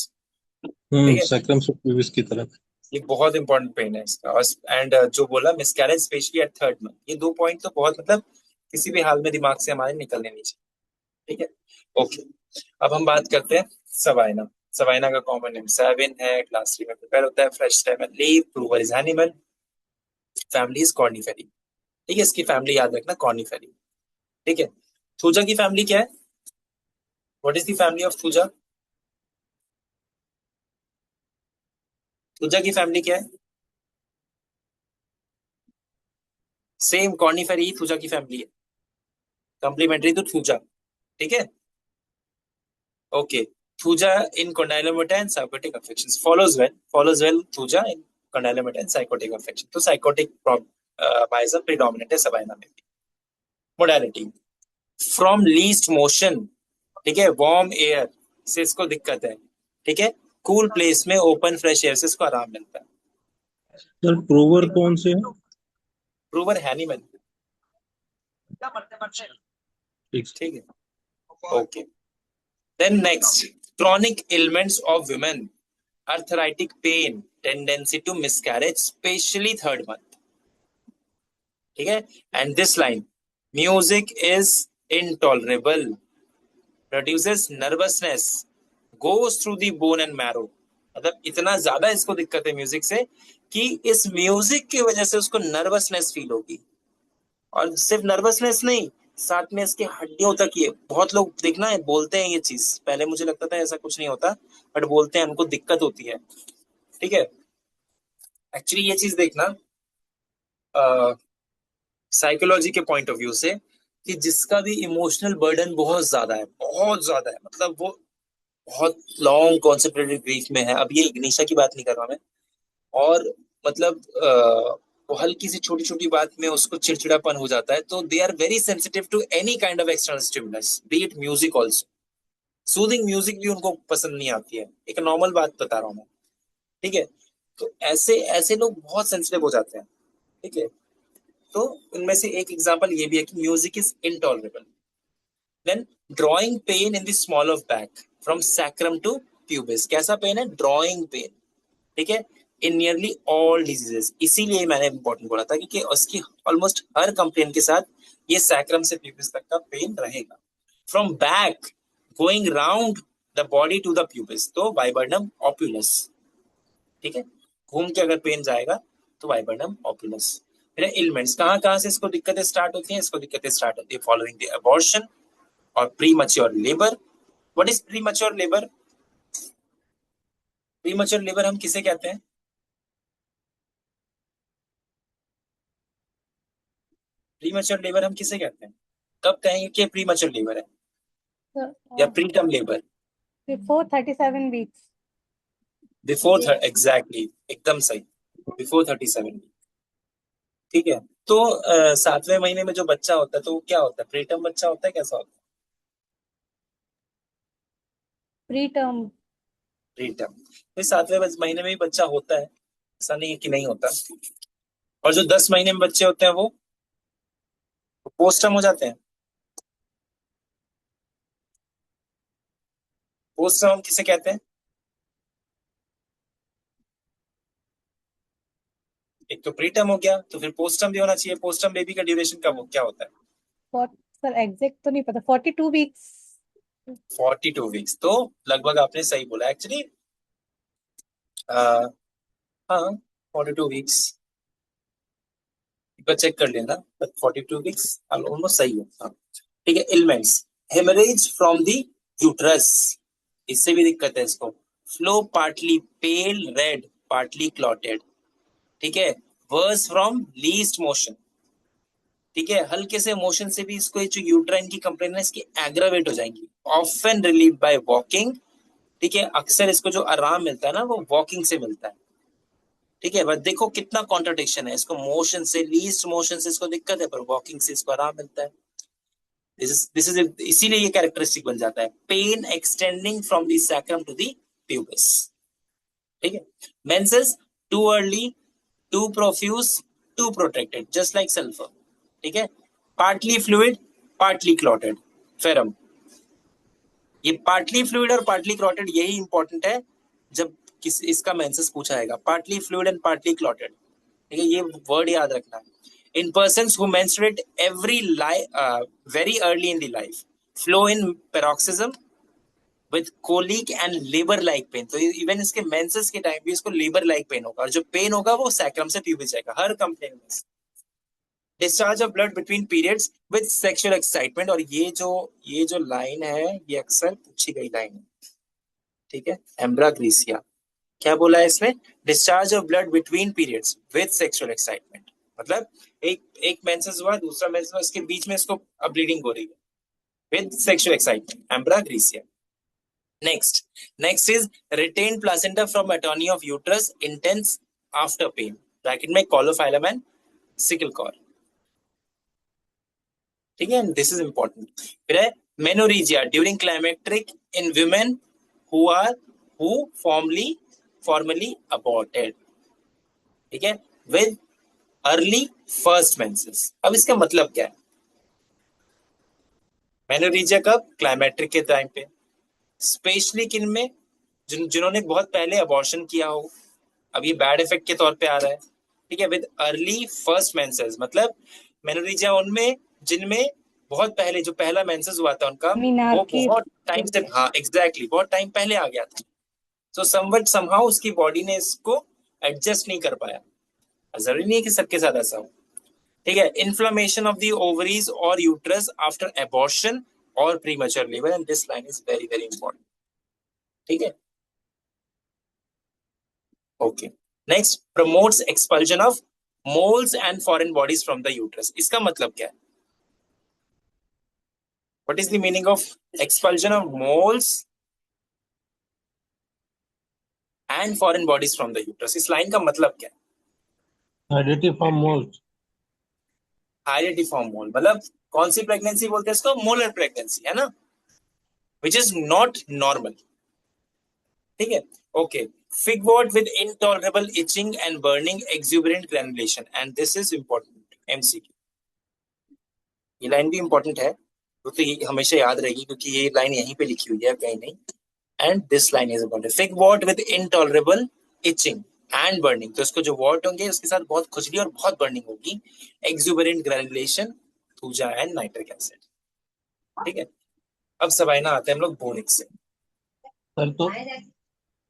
ठीक है, सैक्रम से प्यूबिस की तरफ, ये बहुत इंपॉर्टेंट पेन है इसका। एंड जो बोला miscarriage especially at third month, ये 2 पॉइंट तो बहुत, मतलब किसी भी हाल में दिमाग से हमारे निकलने नहीं चाहिए, ठीक है, ओके। अब हम बात करते हैं सबाइना। सबाइना का कॉमन नेम सेवन है, क्लास 3 में प्रिपेयर होता है, fresh stem and leaf, prover is animal, family is coniferae, ठीक है, इसकी फैमिली याद रखना कॉर्निफेरी, ठीक है। थूजा की फैमिली क्या है? What is the family of thuja? Thuja की फैमिली क्या है? सेम कॉर्निफेरी ही थूजा की फैमिली है, कॉम्प्लीमेंट्री टू थूजा, ठीक है, okay. Thuja in condylomata and psychotic affections, follows well Thuja in condylomata and psychotic affection, तो psychotic biasm predominant है Sabina में भी। मोडालिटी फ्रॉम लीस्ट मोशन, ठीक है, वार्म एयर से इसको दिक्कत है, ठीक है, कूल प्लेस में ओपन फ्रेश एयर से इसको आराम मिलता है। सर प्रूवर कौन से है? प्रूवर हैनिमन, ठीक है, okay. Then next, chronic ailments of women, arthritic pain, tendency to miscarriage, especially third month, ठीक है। And this line, music is intolerable, produces nervousness, goes through the bone and marrow, मतलब इतना ज्यादा इसको दिक्कत है म्यूजिक से कि इस म्यूजिक की वजह से उसको नर्वसनेस फील होगी, और सिर्फ नर्वसनेस नहीं, साथ में इसके हड्डियों तक, ये बहुत लोग देखना है बोलते हैं ये चीज, पहले मुझे लगता था ऐसा कुछ नहीं होता, बट बोलते हैं उनको दिक्कत होती है, ठीक है। एक्चुअली ये चीज देखना साइकोलॉजी के पॉइंट ऑफ व्यू से, कि जिसका भी इमोशनल बर्डन बहुत ज्यादा है, बहुत ज्यादा है, मतलब वो बहुत लॉन्ग कॉन्सेंट्रेटेड ग्रीफ में है, अब ये इग्निशा की बात नहीं कर रहा मैं, और मतलब वो हल्की सी छोटी छोटी बात में उसको चिड़चिड़ापन हो जाता है, तो they are very sensitive to any kind of external stimulus, be it music also. Soothing music भी उनको पसंद नहीं आती है, एक नॉर्मल बात बता रहा हूँ मैं, ठीक है। तो ऐसे ऐसे लोग बहुत सेंसिटिव हो जाते हैं, ठीक है। तो उनमें से एक एग्जांपल ये भी है कि music is intolerable. Then drawing pain in the small of back from sacrum to pubis, कैसा पेन है? ड्रॉइंग पेन, ठीक है, इन नियरली ऑल डिजीजेस। इसीलिए मैंने इंपॉर्टेंट बोला था क्योंकि उसकी ऑलमोस्ट हर कंप्लेन के साथ ये सैक्रम से प्यूबिस तक का पेन रहेगा। From back going round the body to the pubis, तो वाइबर्नम ऑप्यूलस, ठीक है, घूम के अगर पेन जाएगा तो वाइबर्नम ऑप्यूलस। फिर एलिमेंट्स, कहाँ कहाँ से इसको दिक्कतें स्टार्ट होती हैं? इसको दिक्कतें स्टार्ट होती है फॉलोइंग द अबॉर्शन और pre mature labour. What is pre mature labour? Pre mature labour हम किसे कहते हैं? प्री मैच्योर लेबर हम किसे कहते हैं? कब कहेंगे कि प्री मैच्योर लेबर है या pre term labour? Before 37 weeks. Before exactly, एकदम सही, बिफोर 37, ठीक है। तो 7वें महीने में जो बच्चा होता है तो वो क्या होता है? प्रीटर्म बच्चा होता है, कैसा होता है? Preterm. प्रीटर्म। तो 7वें महीने में भी बच्चा होता है, ऐसा नहीं है कि नहीं होता। और जो 10 महीने में बच्चे होते हैं वो पोस्टर्म हो जाते हैं। पोस्टर्म हम किसे कहते हैं? एक तो प्रीटर्म हो गया, तो फिर पोस्टर्म भी होना चाहिए। पोस्टर्म बेबी का ड्यूरेशन का वो क्या होता है? सर एग्जैक्ट तो नहीं पता, 42 weeks. 42 वीक्स, तो लगभग आपने सही बोला एक्चुअली। हाँ, 42 वीक्स, एक बार चेक कर लेना, बट 42 वीक्स ऑलमोस्ट सही है। हाँ, ठीक है। Ailments, haemorrhage from the uterus, इससे भी दिक्कत है इसको। Flow partly pale red, partly clotted, ठीक है। वर्स फ्रॉम लीस्ट मोशन, ठीक है, हल्के से मोशन से भी इसको जो यूट्राइन की कंप्लेन है इसकी एग्रावेट हो जाएंगी। ऑफन रिलीव बाय वॉकिंग, ठीक है, अक्सर इसको जो आराम मिलता है ना वो वॉकिंग से मिलता है, ठीक है। बस देखो कितना कॉन्ट्रडिक्शन है, इसको मोशन से, लीस्ट मोशन से इसको दिक्कत है, पर वॉकिंग से इसको आराम मिलता है। दिस इज इसीलिए ये कैरेक्टरिस्टिक बन जाता है, pain extending from the sacrum to the pubis, ठीक है। Menses too early, too profuse, too protected, just like sulphur, ठीक है। Partly fluid, partly clotted, ferrum. ये पार्टली फ्लूइड और पार्टली क्लॉटेड यही इंपॉर्टेंट है जब इसका मेंसेस पूछा जाएगा, partly fluid and partly clotted, ठीक है, ये वर्ड याद रखना। In persons who menstruate every very early in the life, flow in paroxysm with colic and labour like pain, तो इवन इसके मेंसेस के टाइम भी इसको लेबर लाइक पेन होगा, और जो पेन होगा वो सैक्रम से प्यूबिस जाएगा हर कंप्लेन में। Discharge of blood between periods with sexual excitement, और ये जो लाइन है ये अक्सर पूछी गई लाइन है, ठीक है। एम्ब्राग्रीसिया, क्या बोला है इसमें? Discharge of blood between periods with sexual excitement, मतलब एक मेंसेस हुआ, दूसरा मेंसेस हुआ, इसके बीच में इसको ब्लीडिंग हो रही है, with sexual excitement, ambra grisea. Next is retained placenta from atony of uterus intense after pain, bracket में कोलोफाइलम एंड सिकल कॉर, ठीक है। This is important. फिर है menorrhagia during climacteric in women who formerly aborted, ठीक है, with early first menses. अब इसका मतलब क्या है? मेनोरेजिया कब? क्लाइमेट्रिक के टाइम पे, स्पेशली किन में? जिन्होंने बहुत पहले अबॉर्शन किया हो, अब ये बैड इफेक्ट के तौर पे आ रहा है, ठीक है। विद अर्ली फर्स्ट मेंसेस, मतलब मेनोरेजिया उनमें जिनमें बहुत पहले जो पहला मेंसेस हुआ था उनका वो बहुत टाइम से, हाँ एग्जैक्टली, बहुत टाइम पहले आ गया था। सो समवट समहाउ उसकी बॉडी ने इसको एडजस्ट नहीं कर पाया। जरूरी नहीं है कि सबके साथ ऐसा हो, ठीक है। इन्फ्लेमेशन ऑफ द ओवरीज और यूट्रस आफ्टर एबॉर्शन और premature labour, and this line is very very important, ठीक है। Okay, next, promotes expulsion of moles and foreign bodies from the uterus. इसका मतलब क्या है? What is the meaning of expulsion of moles and foreign bodies from the uterus? इस line का मतलब क्या है? Heredity from most. हाइडेटिव फॉर्म मोल मतलब कौन सी प्रेगनेंसी बोलते हैं इसको? मोलर प्रेगनेंसी है ना, विच इज नॉट नॉर्मल। ठीक है, okay. Fig what with intolerable etching and burning exuberant granulation, and this is important MCQ. ये लाइन भी इंपॉर्टेंट है, वो तो ये हमेशा याद रहेगी क्योंकि ये लाइन यहीं पे लिखी हुई है कहीं नहीं। And this line is important. Fig what with intolerable etching and burning, तो इसको जो वॉट होंगे उसके साथ बहुत खुजली और बहुत बर्निंग होगी। Exuberant granulation, thuja and nitric acid. ठीक है, अब सबाइना आते हैं हम लोग बोनिक से। सर तो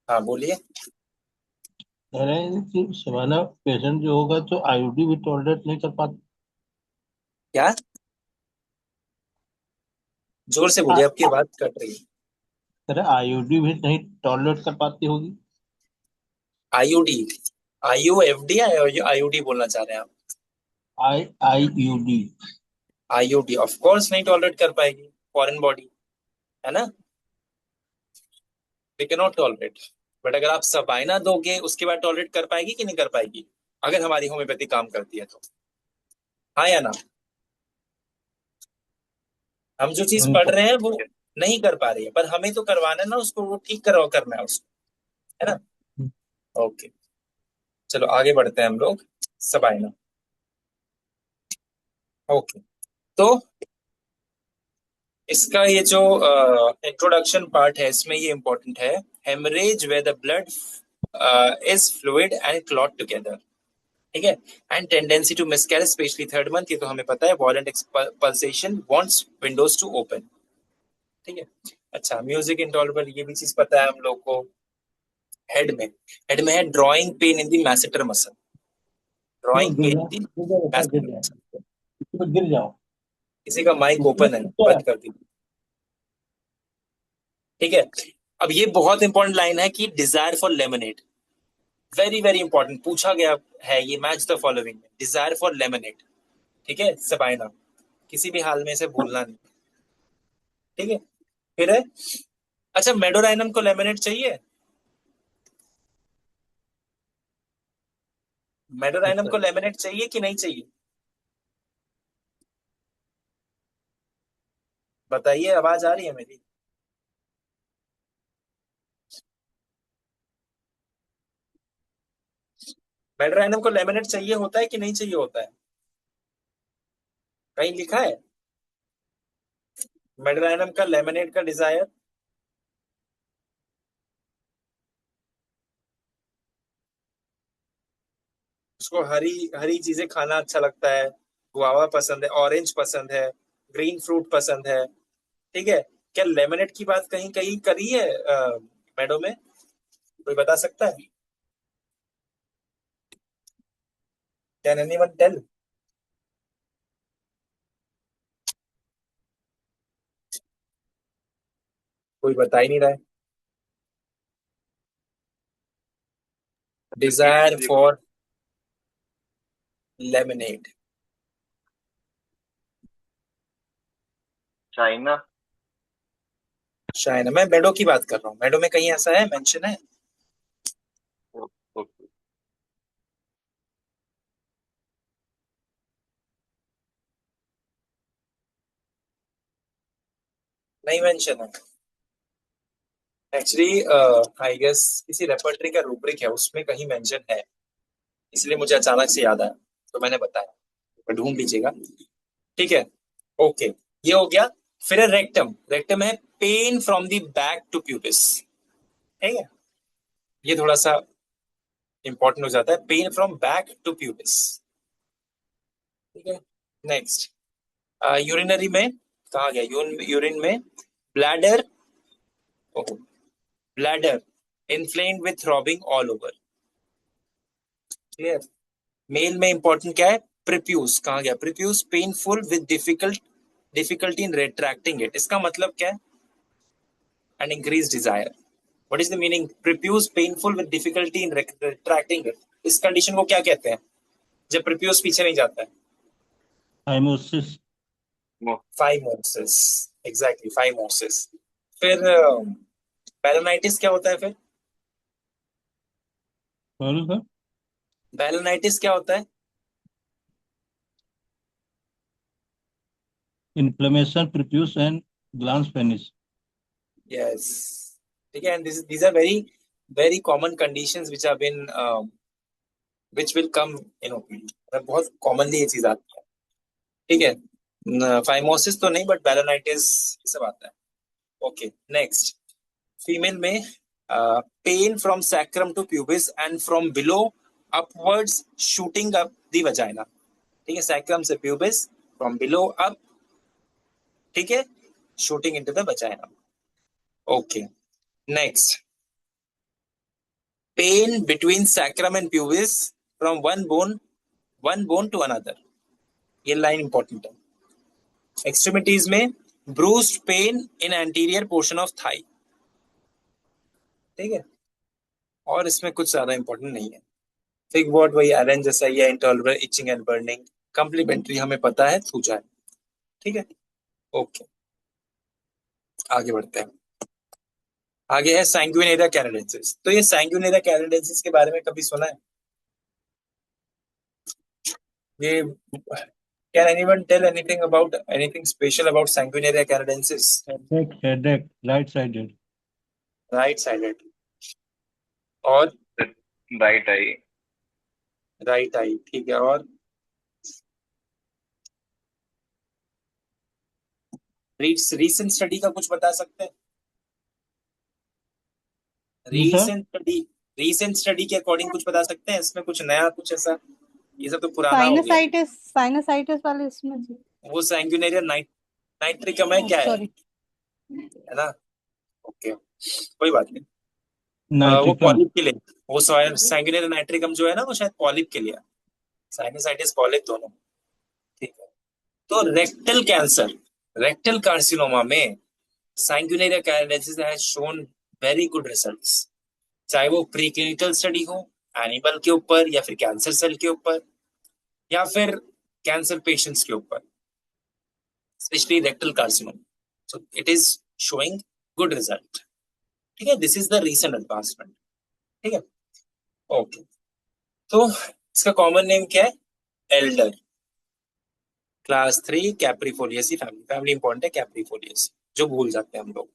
हाँ बोलिए। कह रहे हैं कि शबाना पेशेंट जो होगा तो आईयूडी भी टॉलरेट नहीं कर पाता। क्या? जोर से बोलिए, आपकी बात कट रही है। कह रहे आईयूडी भी नहीं टॉलरेट कर पाती होगी। आईयूडी, आईयूएफडी या आईयूडी बोलना चाह रहे हैं आप? आईयूडी। आईयूडी ऑफ कोर्स नहीं टॉलरेट कर पाएगी, फॉरेन बॉडी है ना, they can not tolerate. But अगर आप सबाइना दोगे उसके बाद टॉलरेट कर पाएगी कि नहीं कर पाएगी, अगर हमारी होम्योपैथी काम करती है तो? हाँ या ना? हम जो चीज पढ़ रहे हैं वो नहीं कर पा रही है, पर हमें तो करवाना है ना उसको, वो ठीक करना है उसको, है ना। ओके, चलो आगे बढ़ते हैं हम लोग। Sabina, okay. तो इसका ये जो इंट्रोडक्शन पार्ट है इसमें ये इंपॉर्टेंट है। Haemorrhage where the blood is fluid and clot together. ठीक है, and tendency to miscarriage especially third month, ये तो हमें पता है। Violent pulsation wants windows to open. ठीक है, अच्छा। म्यूजिक इंटॉलरेबल, ये भी चीज पता है हम लोग को। हेड में है drawing pain in the masseter muscle, drawing pain in the masseter muscle. गिर जाओ। किसी का माइक ओपन है, बंद कर दीजिए। ठीक है, अब ये बहुत इंपॉर्टेंट लाइन है कि Dzire for lemonade, very very important, पूछा गया है ये मैच द फॉलोइंग में, डिजायर फॉर लेमनेड। ठीक है, सबाइना, किसी भी हाल में इसे भूलना नहीं। ठीक है, फिर है, अच्छा मेडोराइनम को लेमिनेट चाहिए? मेडोराइनम को लेमिनेट चाहिए कि नहीं चाहिए, बताइए, आवाज आ रही है मेरी? मेडोराइनम को लेमिनेट चाहिए होता है कि नहीं चाहिए होता है? कहीं लिखा है मेडोराइनम का लेमिनेट का डिजायर? उसको हरी हरी चीजें खाना अच्छा लगता है, गुआवा पसंद है, ऑरेंज पसंद है, ग्रीन फ्रूट पसंद है। ठीक है, क्या लेमनेट की बात कहीं कहीं करी है मेडो में? कोई बता सकता है? Can anyone tell? कोई बता ही नहीं रहा है। Desire for lemonade, China. शायद मैं मेडो की बात कर रहा हूँ, मेडो में कहीं ऐसा है, मेंशन है? ओके। नहीं मेंशन है एक्चुअली। आई गेस किसी रेपर्टरी का रूब्रिक है उसमें कहीं मेंशन है, इसलिए मुझे अचानक से याद आया तो मैंने बताया, तो ढूंढ लीजिएगा। ठीक है, ओके, ये हो गया। फिर है रेक्टम। रेक्टम है pain from the back to pubis. ठीक है, ये थोड़ा सा इंपॉर्टेंट हो जाता है, pain from back to pubis. ठीक है, नेक्स्ट यूरिनरी में, कहा गया यूरिन में, bladder, bladder inflamed with throbbing all over. Clear? Male में इंपॉर्टेंट क्या है? प्रिप्यूस, कहा गया prepuce painful with difficulty in retracting it, इसका मतलब क्या है? And increase desire. What is the meaning? Prepuce painful with difficulty in retracting it, इस कंडीशन को क्या कहते हैं जब प्रिप्यूस पीछे नहीं जाता है? हाइमोसिस। Phimosis, exactly phimosis. फिर पेरिनाइटिस क्या होता है फिर? Sorry sir. बैलोनाइटिस क्या होता है? Inflammation, prepuce and glans penis. Yes, ठीक है। And these are very common conditions which have been which will come in OPD। मतलब बहुत कॉमनली ये चीज आती है, ठीक है। फाइमोसिस तो नहीं, बट बैलोनाइटिस सब आता है। Okay, next. फीमेल में pain from sacrum to pubis and from below upwards shooting up the vagina. ठीक है, सैक्रम से प्यूबिस, फ्रॉम बिलो अप, ठीक है, shooting into the vagina. Okay, next. Pain between sacrum and pubis from one bone to another. ये line important है। Extremities में bruised pain in anterior portion of thigh, ठीक है। और इसमें कुछ ज्यादा इंपॉर्टेंट नहीं है। थिक वर्ड वही एलन जैसा ही है, intolerable, itching and burning. Complementary हमें पता है, थूजा है, ठीक है। ओके, आगे बढ़ते हैं। आगे है सैंग्विनेरिया कैनाडेंसिस। तो ये सैंग्विनेरिया कैनाडेंसिस के बारे में कभी सुना है? ये can anyone tell anything about anything special about sanguinaria canadensis? Headache, right-sided. Right sided. और राइट आई। राइट आई, ठीक है। और रीसेंट स्टडी का कुछ बता सकते हैं? जी सर। रीसेंट स्टडी के अकॉर्डिंग कुछ बता सकते हैं? इसमें कुछ नया, कुछ ऐसा? ये सब तो पुराना हो गया। साइनसाइटिस वाले इसमें वो सैंग्विनेरिया नाइट्रिकम है, क्या है? सॉरी। है ना? ओके, कोई बात नहीं। वो नाइट्रिकम। पॉलिप के लिए, वो सैंग्विनेरिया नाइट्रिकम जो है ना, वो शायद पॉलिप के लिए। साइनसाइटिस, पॉलिप दोनों, ठीक है। तो रेक्टल कार्सिनोमा में sanguinaria canadensis has shown very good results. चाहे वो प्री क्लिनिकल स्टडी हो एनिमल के ऊपर, या फिर कैंसर सेल के ऊपर, या फिर कैंसर पेशेंट्स के ऊपर, specially rectal carcinoma. So it is showing good result, ठीक है। This is the recent advancement, ठीक है। ओके, तो इसका कॉमन नेम क्या है? एल्डर। क्लास 3 कैप्रीफोलियसी फैमिली इंपॉर्टेंट है, कैप्रीफोलियसी, जो भूल जाते हैं हम लोग,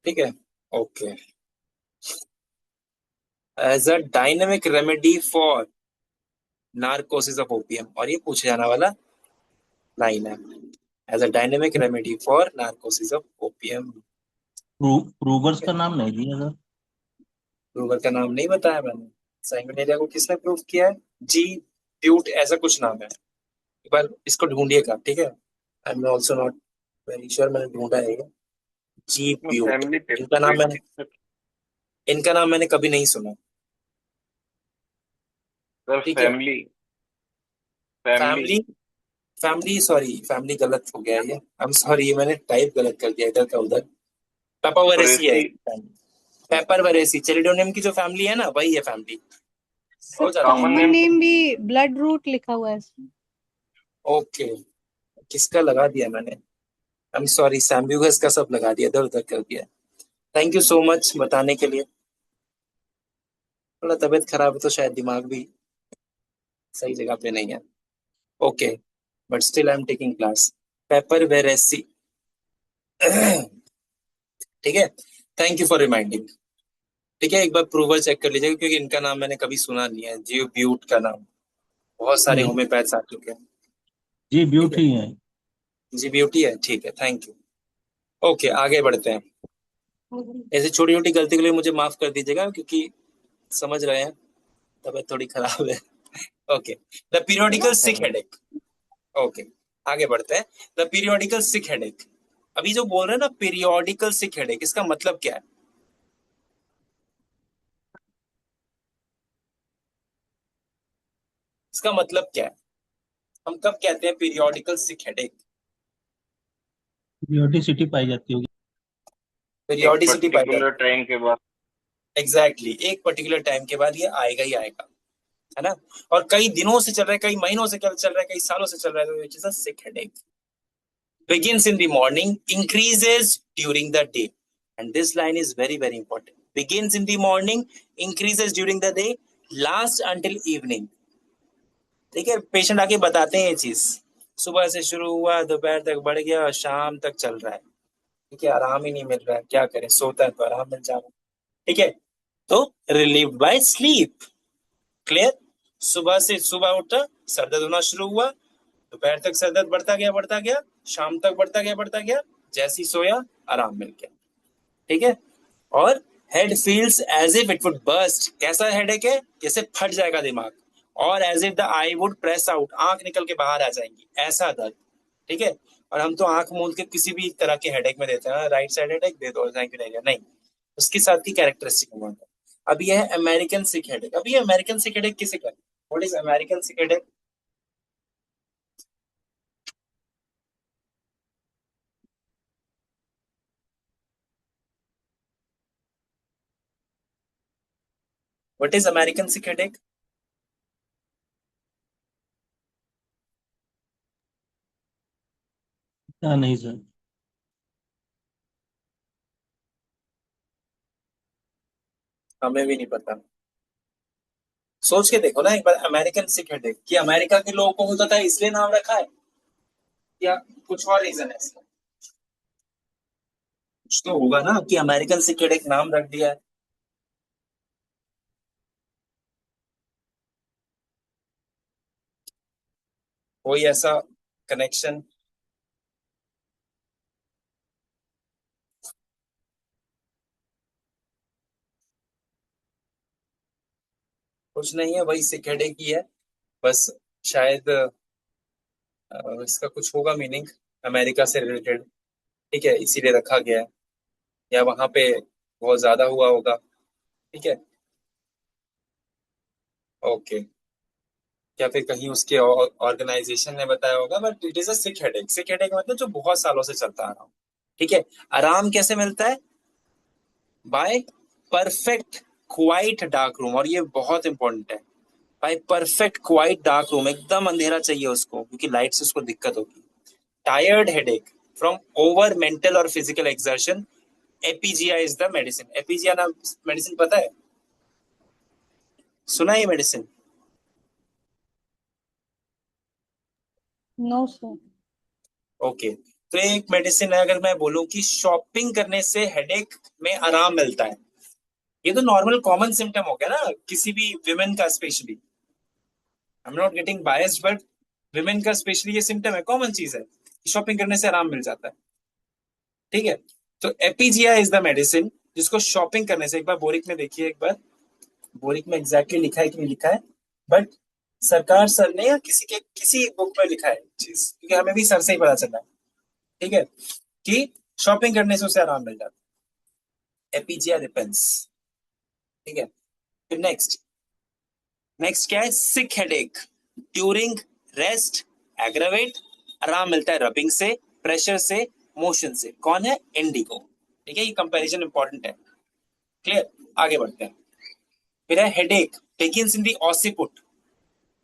ठीक है। Okay, as a dynamic remedy for narcosis of opium, और ये पूछे जाने वाला लाइन है। As a dynamic remedy for narcosis of opium. Provers का नाम नहीं दिया सर। प्रूवर का नाम नहीं बताया मैंने। सैंग्विनेरिया को किसने प्रूव किया है? जी ब्यूट, ऐसा कुछ नाम है। एक बार इसको ढूंढिएगा, ठीक है। I am also not very sure, मैंने ढूंढा है। जी ब्यूट, फैमिली इनका नाम मैंने कभी नहीं सुना, सर। ठीक है। Family family family sorry, family गलत हो गया ये। आई एम सॉरी, ये मैंने टाइप गलत कर दिया इधर का उधर। पेपरवरेसी है, पेपरवरेसी। चेलिडोनियम की जो फैमिली है ना, वही है फैमिली। हो जाता है। कॉमन कॉमन नेम भी ब्लड रूट लिखा हुआ है इसमें। ओके, किसका लगा दिया मैंने? आई एम सॉरी, सैम्ब्यूगस का सब लगा दिया, इधर उधर कर दिया। थैंक यू सो मच बताने के लिए। थोड़ा तबीयत खराब है तो शायद दिमाग भी सही जगह पे नहीं है। Okay, but still I am taking class. Papaveraceae, ठीक है। थैंक यू फॉर रिमाइंडिंग, ठीक है। एक बार प्रूवर चेक कर लीजिएगा, क्योंकि इनका नाम मैंने कभी सुना नहीं है। जी ब्यूट का नाम, बहुत सारे नहीं, होम्योपैथ्स आ चुके हैं। जी ब्यूटी है। जी ब्यूटी है, ठीक है, थैंक यू। ओके, आगे बढ़ते हैं। ऐसे छोटी छोटी गलती के लिए मुझे माफ कर दीजिएगा, क्योंकि समझ रहे हैं तबीयत थोड़ी खराब है। Okay, the periodical sick headache. Okay, आगे बढ़ते हैं। द पीरियोडिकल सिक हेडेक, अभी जो बोल रहे हैं ना पीरियोडिकल सिक हेडेक, इसका मतलब क्या है? इसका मतलब क्या है? हम कब कहते हैं पीरियोडिकल सिक हेडेक? पीरियोडिसिटी पाई जाती होगी। एक पीरियोडिसिटी पाई पर्टिकुलर जाती टाइम के बाद। है, एग्जैक्टली, एक पर्टिकुलर टाइम के बाद ये आएगा ही आएगा, है ना। और कई दिनों से चल रहा है, कई महीनों से चल रहा है, कई सालों से चल रहा है, तो it sick headache. Begins in the morning, increases during the day, and this line is very important. Begins in the morning, increases during the day, last until evening. ठीक है, पेशेंट आके बताते हैं ये चीज, सुबह से शुरू हुआ, दोपहर तक बढ़ गया और शाम तक चल रहा है। ठीक है, आराम ही नहीं मिल रहा है, क्या करें, सोता है तो आराम मिल जा रहा है। ठीक है, तो रिलीव्ड बाय स्लीप। क्लियर? सुबह उठा, सर दर्द होना शुरू हुआ, दोपहर तक सर दर्द बढ़ता गया, शाम तक बढ़ता गया, जैसे ही सोया आराम मिल गया। ठीक है, और head feels as if it would burst. कैसा हेडेक है? जैसे फट जाएगा दिमाग। और as if the eye would press out, आंख निकल के बाहर आ जाएंगी, ऐसा दर्द। ठीक है, और हम तो आंख मूंद के किसी भी तरह के हेडेक में देते हैं, राइट साइड हेडेक दे दो, थैंक यू नहीं, उसके साथ की कैरेक्टरिस्टिक हुआ था। अब ये है अमेरिकन सिक हेडेक। अब ये अमेरिकन सिक हेडेक किसे कहते हैं? What is American sick headache? What is American sick headache? नहीं सर। हमें भी नहीं पता। सोच के देखो ना एक बार, अमेरिकन सिक हेडेक, कि अमेरिका के लोगों को होता था इसलिए नाम रखा है, या कुछ और रीजन है इसका? कुछ तो होगा ना कि अमेरिकन सिक हेडेक नाम रख दिया है। कोई ऐसा कनेक्शन? कुछ नहीं है, वही सिक हेडेक ही है, बस। शायद इसका कुछ होगा मीनिंग, अमेरिका से रिलेटेड। ठीक है, इसीलिए रखा गया है, या वहां पे बहुत ज्यादा हुआ होगा। ठीक है, ओके। या फिर कहीं उसके ऑर्गेनाइजेशन ने बताया होगा, but it is a sick headache. Sick headache मतलब जो बहुत सालों से चलता आ रहा हो। ठीक है, आराम कैसे मिलता है? Bye perfect quite dark room, और ये बहुत इंपॉर्टेंट है। Bye perfect quite dark room, एकदम अंधेरा चाहिए उसको, क्योंकि लाइट से उसको दिक्कत होगी। Tired headache from over mental और physical exertion, epiphegus is the medicine. Epiphegus नाम मेडिसिन पता है? सुना है ये मेडिसिन? No sir. ओके, तो एक मेडिसिन है, अगर मैं बोलूं कि शॉपिंग करने से हेडेक में आराम मिलता है, ये तो नॉर्मल कॉमन सिम्टम हो गया ना किसी भी विमेन का, specially. I am not getting biased, but women का स्पेशली ये सिम्टम है, कॉमन चीज है, शॉपिंग करने से आराम मिल जाता है। ठीक है, तो एपीजीआई इज द मेडिसिन जिसको शॉपिंग करने से, एक बार बोरिक में देखिए, एक बार बोरिक में एग्जैक्टली लिखा है कि नहीं लिखा है, बट सरकार सर ने या किसी बुक में लिखा है चीज, क्योंकि हमें भी सर से ही पता चला है। ठीक है, कि शॉपिंग करने से उसे आराम मिल जाता है, एपीजीआई रिपेंस। ठीक है, फिर नेक्स्ट क्या है? सिक हेडेक ड्यूरिंग रेस्ट एग्रावेट, आराम मिलता है रबिंग से, प्रेशर से, मोशन से। कौन है? इंडिगो। ठीक है, ये कंपैरिजन इंपॉर्टेंट है। क्लियर? आगे बढ़ते हैं। फिर है headache begins in the occiput,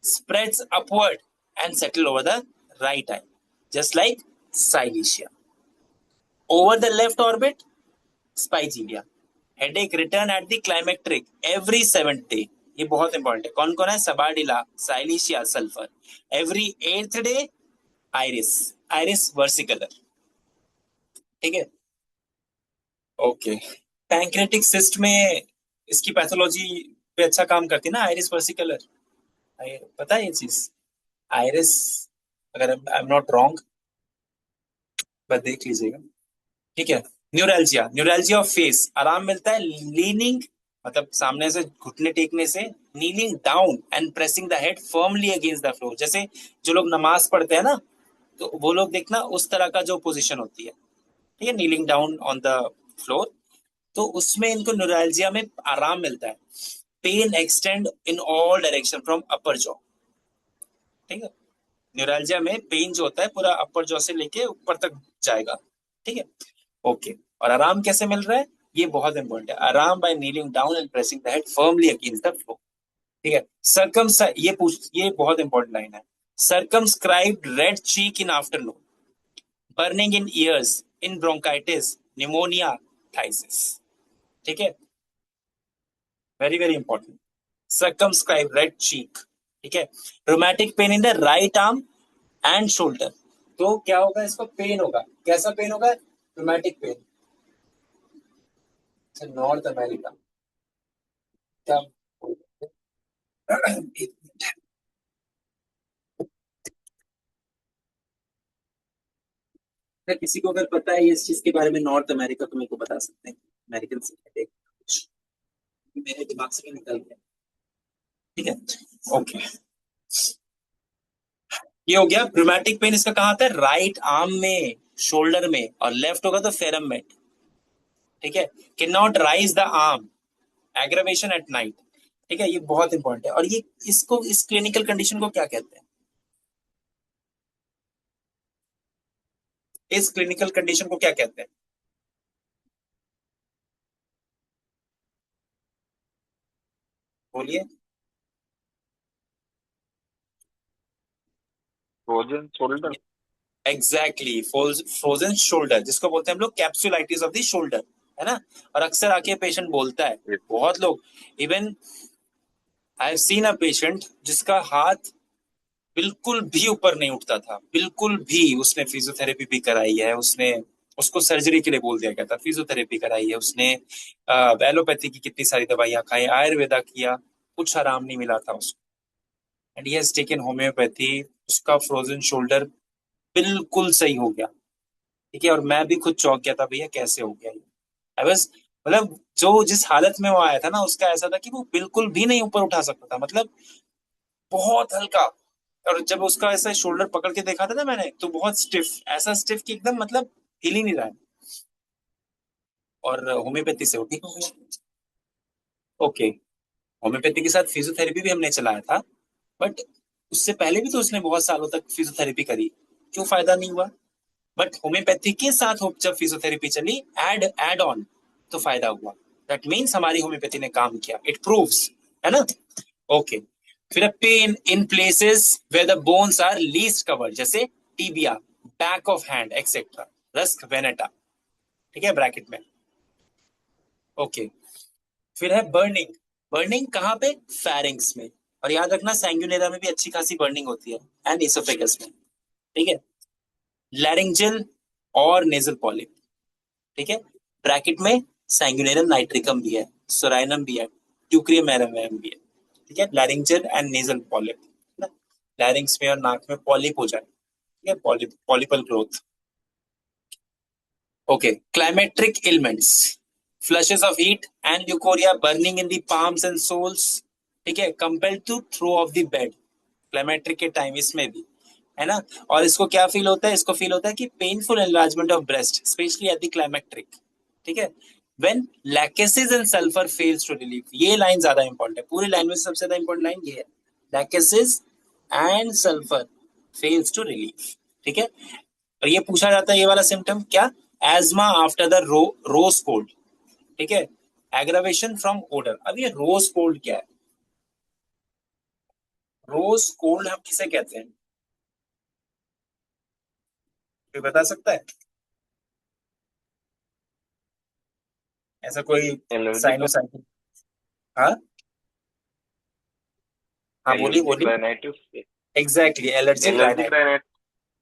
spreads upward and settle over the right eye, just like silesia. Over the left orbit, spigelia. Headache return at the climacteric every 7th day. ये बहुत important है। कौन कौन है? Sabadilla, silicea, sulphur. Every 8th day, iris, iris versicolor. ठीक है, okay. Pancreatic cyst में इसकी पैथोलॉजी पे अच्छा काम करती है ना आइरिस वर्सिकलर, पता है ये चीज? आइरिस, अगर आई एम नॉट रॉन्ग, बस देख लीजिएगा। ठीक है, न्यूरल्जिया, न्यूरल्जिया ऑफ फेस, आराम मिलता है लीनिंग, मतलब सामने से घुटने टेकने से, kneeling down and pressing the head firmly against the floor. जैसे जो लोग नमाज पढ़ते हैं ना, तो वो लोग देखना उस तरह का जो पोजीशन होती है, ठीक है, kneeling down on the floor, तो उसमें इनको न्यूरल्जिया में आराम मिलता है। Pain extend in all direction from upper jaw. ठीक है, न्यूरल्जिया में पेन जो होता है पूरा अपर जॉ से लेके ऊपर तक जाएगा। ठीक है, ओके। और आराम कैसे मिल रहा है? ये बहुत इंपॉर्टेंट है। आराम by kneeling down and pressing the head firmly against the floor. ठीक है, ये बहुत इंपॉर्टेंट लाइन है। Circumscribed red cheek in afternoon, burning in ears, in bronchitis, pneumonia, phthisis. ठीक है, very very important. circumscribe red cheek, ठीक है. Rheumatic pain in the right arm and shoulder. तो क्या होगा, इसको पेन होगा. कैसा पेन होगा? Rheumatic pain. अच्छा, नॉर्थ अमेरिका क्या? एक मिनट. अगर किसी को अगर पता है इस चीज के बारे में नॉर्थ अमेरिका, तो मेरे को बता सकते हैं. अमेरिकन से मेरे दिमाग से निकल गया. ठीक है, ओके. ये हो गया. रूमेटिक पेन इसका कहाँ आता है? राइट आर्म में, शोल्डर में, और लेफ्ट होगा तो फेरम में. ठीक है. Can not rise the arm, aggravation at night. ठीक है, ये बहुत इंपॉर्टेंट है. और ये इसको, इस क्लिनिकल कंडीशन को क्या कहते हैं? इस क्लिनिकल कंडीशन को क्या कहते हैं? बोलिए. Frozen shoulder. Exactly, frozen shoulder, जिसको बोलते हैं हम लोग कैप्सुलाइटिस ऑफ द शोल्डर, है ना. और अक्सर आके पेशेंट बोलता है, Yes. बहुत लोग, even I have seen a patient जिसका हाथ बिल्कुल भी ऊपर नहीं उठता था, बिल्कुल भी. उसने फिजियोथेरेपी भी कराई है, उसने, उसको सर्जरी के लिए बोल दिया गया था, फिजियोथेरेपी कराई है उसने, एलोपैथी की कितनी सारी दवाइयां खाई, आयुर्वेदा किया, कुछ आराम नहीं मिला था उसको. And he has taken homeopathy, उसका फ्रोजन शोल्डर बिल्कुल सही हो गया. ठीक है. और मैं भी खुद चौंक गया था, भैया कैसे हो गया ये. आई वाज, मतलब जो जिस हालत में वो आया था ना, उसका ऐसा था कि वो बिल्कुल भी नहीं ऊपर उठा सकता था, मतलब बहुत हल्का. और जब उसका ऐसा शोल्डर पकड़ के देखा था ना मैंने, तो बहुत स्टिफ, ऐसा स्टिफ कि एकदम मतलब हिल ही नहीं रहा है. और होम्योपैथी से वो ठीक हो गया. ओके. होम्योपैथी के साथ फिजियोथेरेपी भी हमने चलाया था, बट उससे पहले भी तो उसने बहुत सालों तक फिजियोथेरेपी करी, क्यों फायदा नहीं हुआ? बट होम्योपैथी के साथ जब फिजियोथेरेपी चली, एड ऑन, तो फायदा हुआ. दैट मीन्स हमारी होम्योपैथी ने काम किया. इट प्रूव्स, है ना. ओके. फिर pain in places where the bones are least covered, जैसे tibia, back of hand etcetera, rhus venenata. ठीक है, ब्रैकेट में. ओके. फिर है बर्निंग. बर्निंग कहाँ पे? फेरिंग्स में. और याद रखना, सैंग्यूनेरा में भी अच्छी खासी बर्निंग होती है, एंड इसोफेगस में. ठीक है. लैरिंजल और नेजल पॉलिप. ठीक है. ब्रैकेट में सैंग्यूनेरम नाइट्रिकम भी है, सोराइनम भी है, ट्यूक्रियम एरम भी है. ठीक है. Laryngeal and nasal polyp, larynx में और नाक में पॉलिप हो जाए. ठीक है, polypal growth. Okay. Climacteric ailments, flushes of heat and leucorrhoea, burning in the palms and soles. ठीक है. Compelled to throw off the bed, climacteric के टाइम इसमें भी, है ना. और इसको क्या फील होता है? इसको फील होता है कि painful enlargement of breast, especially at the climacteric. ठीक है. When lachesis and sulphur fails to relieve, ये लाइन ज्यादा इंपॉर्टेंट है, पूरी लाइन में सबसे ज्यादा इंपॉर्टेंट लाइन ये है, lachesis and sulphur fails to relieve. ठीक है. और ये पूछा जाता है, ये वाला सिम्टम क्या? Asthma after the rose cold. ठीक है. Aggravation from odour. अब ये रोज कोल्ड क्या है? रोज कोल्ड हम किसे कहते हैं? कोई बता सकता है? ऐसा कोई एलर्जिक साइनोसाइटिस? हाँ, हाँ, बोलिए एलर्जिक बोलिए. Rhinitis. Exactly, allergic allergic rhinitis. Rhinitis.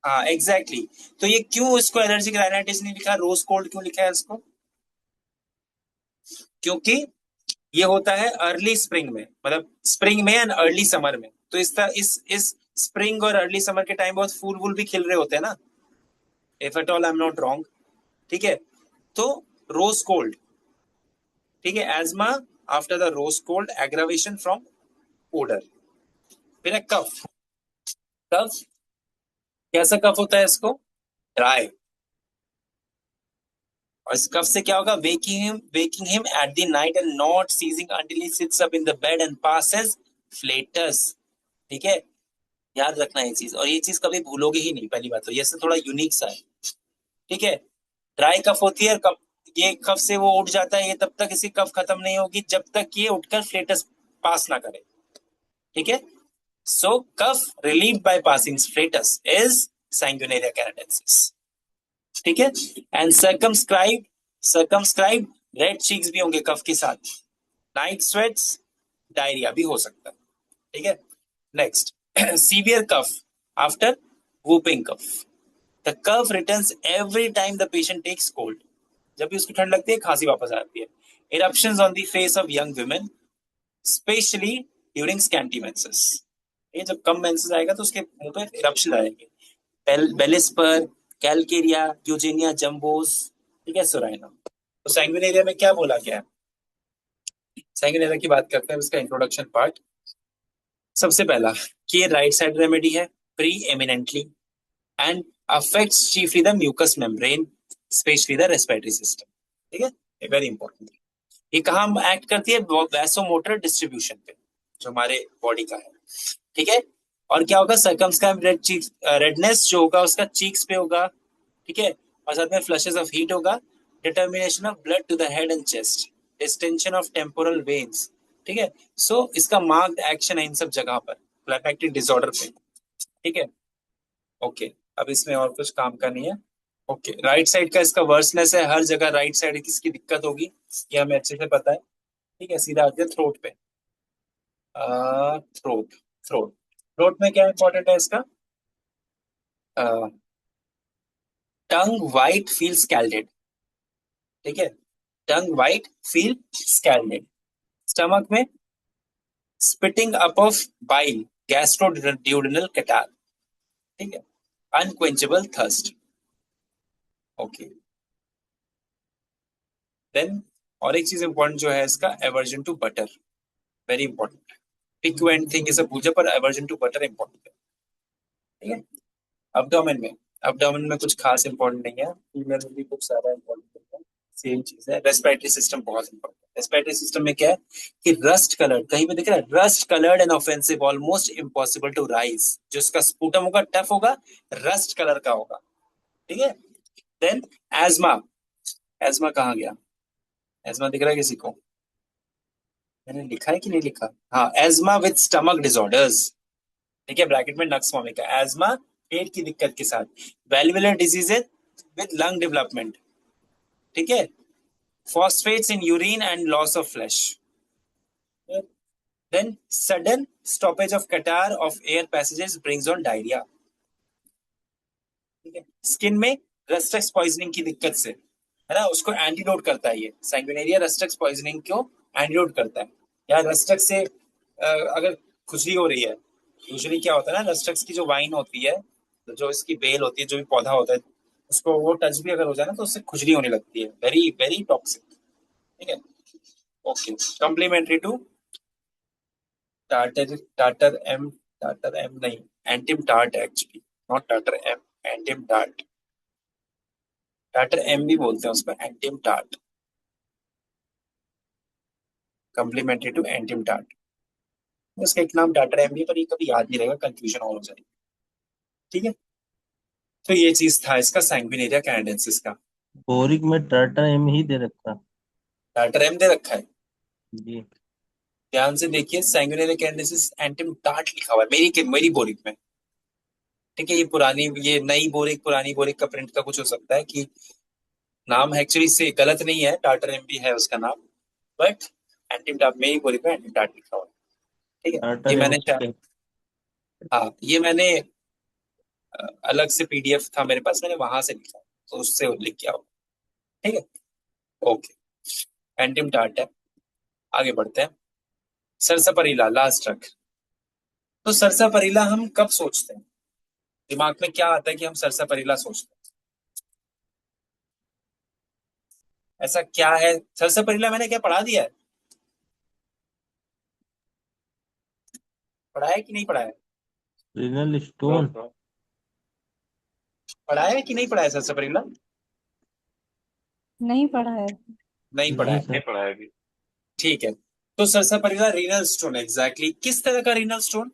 हाँ, एग्जैक्टली. तो ये क्यों इसको एलर्जिक राइनाइटिस नहीं लिखा, रोज कोल्ड क्यों लिखा है इसको? क्योंकि ये होता है अर्ली स्प्रिंग में, मतलब स्प्रिंग में एंड अर्ली समर में. तो इस स्प्रिंग और अर्ली समर के टाइम बहुत फूल वूल भी खिल रहे होते हैं ना, if at all I am not wrong. ठीक है. तो रोज कोल्ड. ठीक है. Asthma after the rose cold, aggravation from odour. फिर है कफ. कफ कैसा कफ होता है इसको? ड्राई. और इस कफ से क्या होगा? Waking him at the night and not ceasing until he sits up in the bed and passes flatus. ठीक है. याद रखना ये चीज, और ये चीज कभी भूलोगे ही नहीं, पहली बात तो ये से थोड़ा यूनिक सा है. ठीक है. ड्राई कफ होती है, कफ, ये कफ से वो उठ जाता है, ये तब तक इसकी कफ खत्म नहीं होगी जब तक ये उठकर फ्लेटस पास ना करे. ठीक है. So cough relieve by passing flatus is sanguinaria canadensis. ठीक है. एंड सर्कमस्क्राइब रेड चीक्स भी होंगे कफ के साथ. नाइट स्वेट्स, डायरिया भी हो सकता है, ठीक है। Next, severe cough after whooping cough. The cough returns every time the patient takes cold. जब भी उसको ठंड लगती है खांसी वापस आती है. Eruptions on the face of young women, especially during scanty menses. ये जब कम मेंसेस आएगा तो उसके मुंह पे इरप्शन आएंगे. बेलिस पर, कैलकेरिया, यूजेनिया जम्बोस, ठीक है, सोराइना. तो सैंग्विनेरिया में क्या बोला गया है? सैंग्विनेरिया की बात करते हैं, उसका इंट्रोडक्शन पार्ट. सबसे पहला कि राइट साइड रेमेडी है pre eminently and affects chiefly the mucous membrane, especially the respiratory system. ठीक है, ये वेरी इंपॉर्टेंट. ये कहाँ एक्ट करती है? वैसोमोटर डिस्ट्रीब्यूशन पे जो हमारे बॉडी का है, ठीक है. और क्या होगा? सर्कमस्क्राइब रेडनेस जो होगा उसका चीक्स पे होगा, ठीक है. और साथ में फ्लशेस ऑफ हीट होगा, determination of blood to the head and chest, distension of temporal veins, ठीक है. सो इसका मार्क्ड एक्शन है इन सब जगह पर क्लाइमैक्टिक डिसऑर्डर पे, ठीक है. ओके, अब इसमें और कुछ काम का नहीं है. ओके, राइट साइड का इसका वर्सनेस है, हर जगह राइट साइड किसकी दिक्कत होगी ये हमें अच्छे से पता है, ठीक है. सीधा आते हैं थ्रोट पे. थ्रोट थ्रोट थ्रोट में क्या इंपॉर्टेंट है इसका? टंग वाइट फील स्कैल्डेड, ठीक है. टंग वाइट फील स्कैल्डेड. स्टमक में स्पिटिंग अप ऑफ बाइल, गैस्ट्रोड्यूडेनल कैटार, ठीक है. अनक्वेंचेबल थर्स्ट. ओके, देन और एक चीज इंपॉर्टेंट जो है इसका, aversion to butter, very important. Pick and thing इसे पूछे पर एवर्जन टू बटर इंपॉर्टेंट है, ठीक है. अब्डोमेन में कुछ खास इंपॉर्टेंट नहीं है, फीमेल में भी कुछ सारा इंपॉर्टेंट है, सेम चीज है. रेस्पिरेटरी सिस्टम बहुत इंपॉर्टेंट है. रेस्पिरेटरी सिस्टम में क्या है कि रस्ट कलर्ड, कहीं पे दिख रहा है rust coloured and offensive, almost impossible to raise. जो इसका स्पूटम होगा टफ होगा, रस्ट कलर का होगा, ठीक है. Then asthma. एजमा कहाँ गया? एजमा दिख रहा है किसी को? मैंने लिखा है कि नहीं लिखा? हाँ, एजमा विद स्टमक डिसऑर्डर्स, ठीक है. ब्रैकेट में नक्स फॉर्म का एजमा, पेट की दिक्कत के साथ. Valvular diseases with lung development, ठीक है. Phosphates in urine and loss of flesh. Then sudden stoppage of catarrh of air passages brings on diarrhoea, ठीक है. स्किन में रस्टक्स पॉइजनिंग की दिक्कत से, है ना, उसको एंटीडोट करता है ये सैंग्विनेरिया. रस्टक्स पॉइजनिंग को एंटीडोट करता है. या रस्टक्स से अगर खुजली हो रही है, यूजुअली क्या होता है ना, रस्टक्स की जो वाइन होती है, तो जो इसकी बेल होती है, जो भी पौधा होता है, उसको वो टच भी अगर हो जाए ना तो उससे खुजली होने लगती है. वेरी वेरी टॉक्सिक, ठीक है. Okay, complementary to tartar. Tartar em नहीं, antim tart actually, not tartar em, antim tart. Tartar em भी बोलते हैं उसको, antim tart. Complementary to antim tart. उसका एक नाम टाटर एम भी, पर ये कभी याद नहीं रहेगा, कंफ्यूजन और हो जाएगी, ठीक है. तो ये चीज था इसका सैंग्विनेरिया कैनेडेंसिस का. बोरिक में टाटा एम ही दे रखा टाटर एम दे रखा है, जी. ध्यान से देखिए. सैंग्विनेरिया कैनेडेंसिस एंटिम टार्ट लिखा हुआ है मेरी बोरिक में, ठीक है. ये पुरानी, ये नई बोरिक, पुरानी बोरिक का प्रिंट का कुछ हो सकता है कि नाम एक्चुअली से गलत नहीं है, टाटर एम भी है उसका नाम, बट एंटिम टार्ट, मेरी बोरिक में एंटिम टार्ट लिखा हुआ है, ठीक है. टाटा ये एम मैंने हाँ, ये मैंने अलग से पीडीएफ था मेरे पास, मैंने वहां से लिखा, तो उससे लिख के आओ, ठीक है. ओके, एंटिम टार्ट है. आगे बढ़ते हैं. सरसपरीला, लास्ट ट्रक. तो सरसपरीला हम कब सोचते हैं? दिमाग में क्या आता है कि हम सरसपरीला सोचते हैं? ऐसा क्या है? सरसपरीला मैंने क्या पढ़ा दिया है? पढ़ा है कि नहीं पढ़ा है? Renal stone. पढ़ा है कि नहीं पढ़ा है सरसपरीला? नहीं पढ़ा है. नहीं पढ़ा नहीं है, सर. पढ़ा है अभी. ठीक है. तो सरसपरीला रीनल स्टोन, एग्जैक्टली किस तरह का रीनल स्टोन?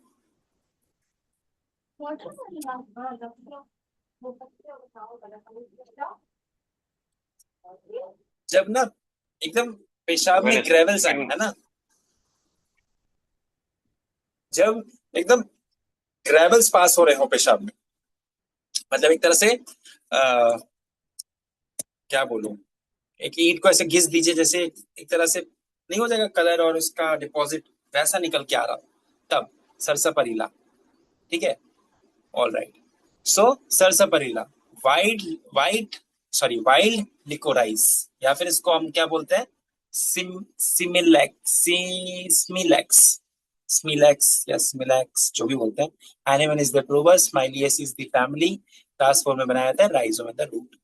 जब ना एकदम पेशाब में ग्रेवल्स आए, है ना, जब एकदम ग्रेवल्स पास हो रहे हो पेशाब में, मतलब एक तरह से क्या बोलूं, एक ईंट को ऐसे घिस दीजिए जैसे, एक तरह से नहीं हो जाएगा कलर और उसका डिपॉजिट, वैसा निकल के आ रहा तब सरसपरीला, ठीक है, ऑल राइट। सो सरसपरीला, वाइल्ड वाइल्ड लिकोराइस, या फिर इसको हम क्या बोलते हैं, स्मिलैक्स, स्मिलैक्स या स्मिलैक्स जो भी बोलते हैं। Animal is the prover, smilaceae is the family, class 4 में बनाया जाता है, राइजोम द रूट,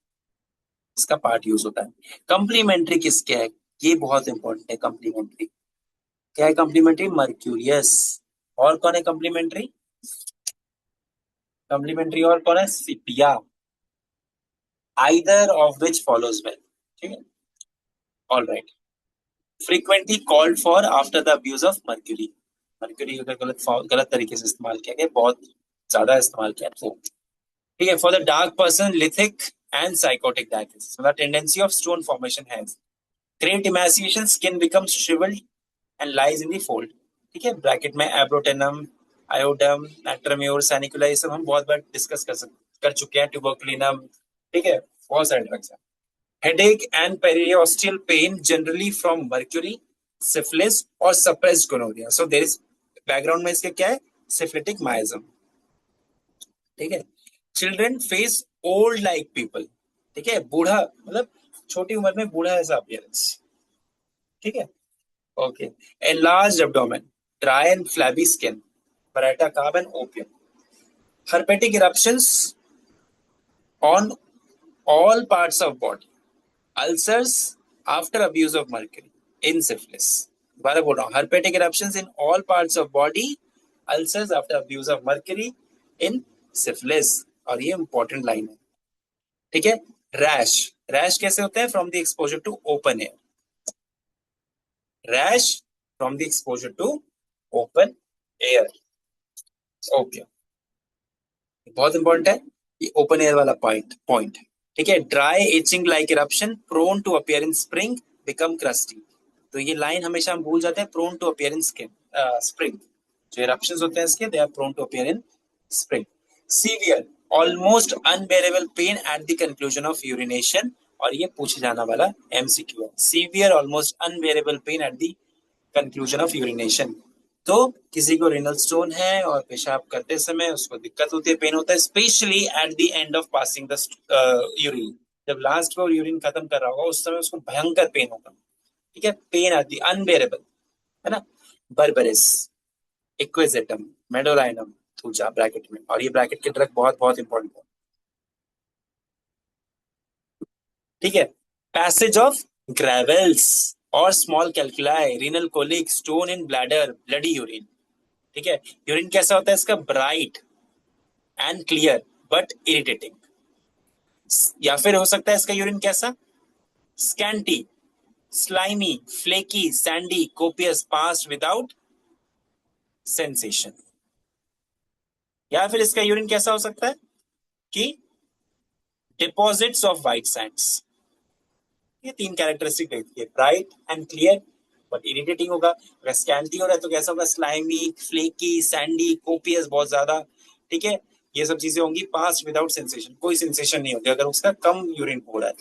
इसका पार्ट यूज होता है। कंप्लीमेंट्री किसके है, ये बहुत इंपॉर्टेंट है। कंप्लीमेंट्री क्या है, कंप्लीमेंट्री मर्क्यूरियस। और कौन है कंप्लीमेंट्री, कंप्लीमेंट्री और कौन है, सिपिया। Either of which follows well, ठीक है, all right. Frequently called for after the abuse of mercury, mercury अगर गलत तरीके से इस्तेमाल किया गया, बहुत ज्यादा इस्तेमाल किया तो, ठीक है। For the dark person, lithic and sycotic diagnosis, the tendency of stone formation has great emaciation, skin becomes shrivelled and lies in the fold, ठीक है। ब्रैकेट में एब्रोटेनम, आयोडम, नाइट्रम्योर, सैनिकुला, ये सब हम बहुत बार डिस्कस कर चुके हैं, ट्यूबरकुलिनम, ठीक है, बहुत सारे ड्रग्स हैं। Headache and periosteal pain generally from mercury, syphilis और suppressed gonorrhoea. So there is background में इसके क्या है, सिफिलिटिक माइजम, ठीक है। Children face old like people, ठीक है, बूढ़ा मतलब छोटी उम्र में बूढ़ा ऐसा अपीयरेंस, ठीक है, okay. Enlarged abdomen, dry and flabby skin, बराटा carb and opium, herpetic eruptions on all parts of body, ulcers after abuse of mercury in syphilis। दोबारा बोल रहा हूँ, herpetic eruptions in all parts of body, ulcers after abuse of mercury in syphilis। और ये important line है, ठीक है। Rash, rash कैसे होते हैं, from the exposure to open air, rash from the exposure to open air, okay, बहुत important है ये ओपन एयर वाला पॉइंट, ठीक है। Dry itching like eruption, prone to appear in spring, become crusty. तो ये लाइन हमेशा हम भूल जाते हैं, prone to appear in spring, जो इरप्शंस होते हैं इसके, they are prone to appear in spring. Severe, almost unbearable pain at the conclusion of urination, और ये पूछे जाना वाला एमसीक्यू है, severe almost unbearable pain at the conclusion of urination. तो किसी को रिनल स्टोन है और पेशाब करते समय उसको दिक्कत होती है, पेन होता है, specially at the end of passing the urine, जब लास्ट में यूरिन खत्म कर रहा होगा उस समय उसको भयंकर पेन होगा, ठीक है, पेन आती अनबेरेबल, है ना। बर्बरिस, इक्विजेटम, मेडोलाइनम, थूजा ब्रैकेट में, और ये ब्रैकेट के ड्रग बहुत बहुत इंपॉर्टेंट है, ठीक है। पैसेज ऑफ ग्रेवल्स और small calculi, renal colic, stone in bladder, bloody urine, ठीक है। यूरिन कैसा होता है इसका, bright and clear but irritating, या फिर हो सकता है इसका यूरिन कैसा, scanty, slimy, flaky, sandy, copious, passed without sensation. या फिर इसका यूरिन कैसा हो सकता है कि डिपॉजिट्स ऑफ व्हाइट सैंड्स। ये तीन कैरेक्टरिस्टिक देखिए, bright and clear but irritating होगा। अगर स्कैंटी हो रहा है तो कैसा होगा, स्लाइमी, फ्लेकी, सैंडी, कोपियस बहुत ज्यादा, ठीक है, ये सब चीजें होंगी। पास विदाउट सेंसेशन, कोई सेंसेशन नहीं होगी अगर उसका कम यूरिन हो रहा है,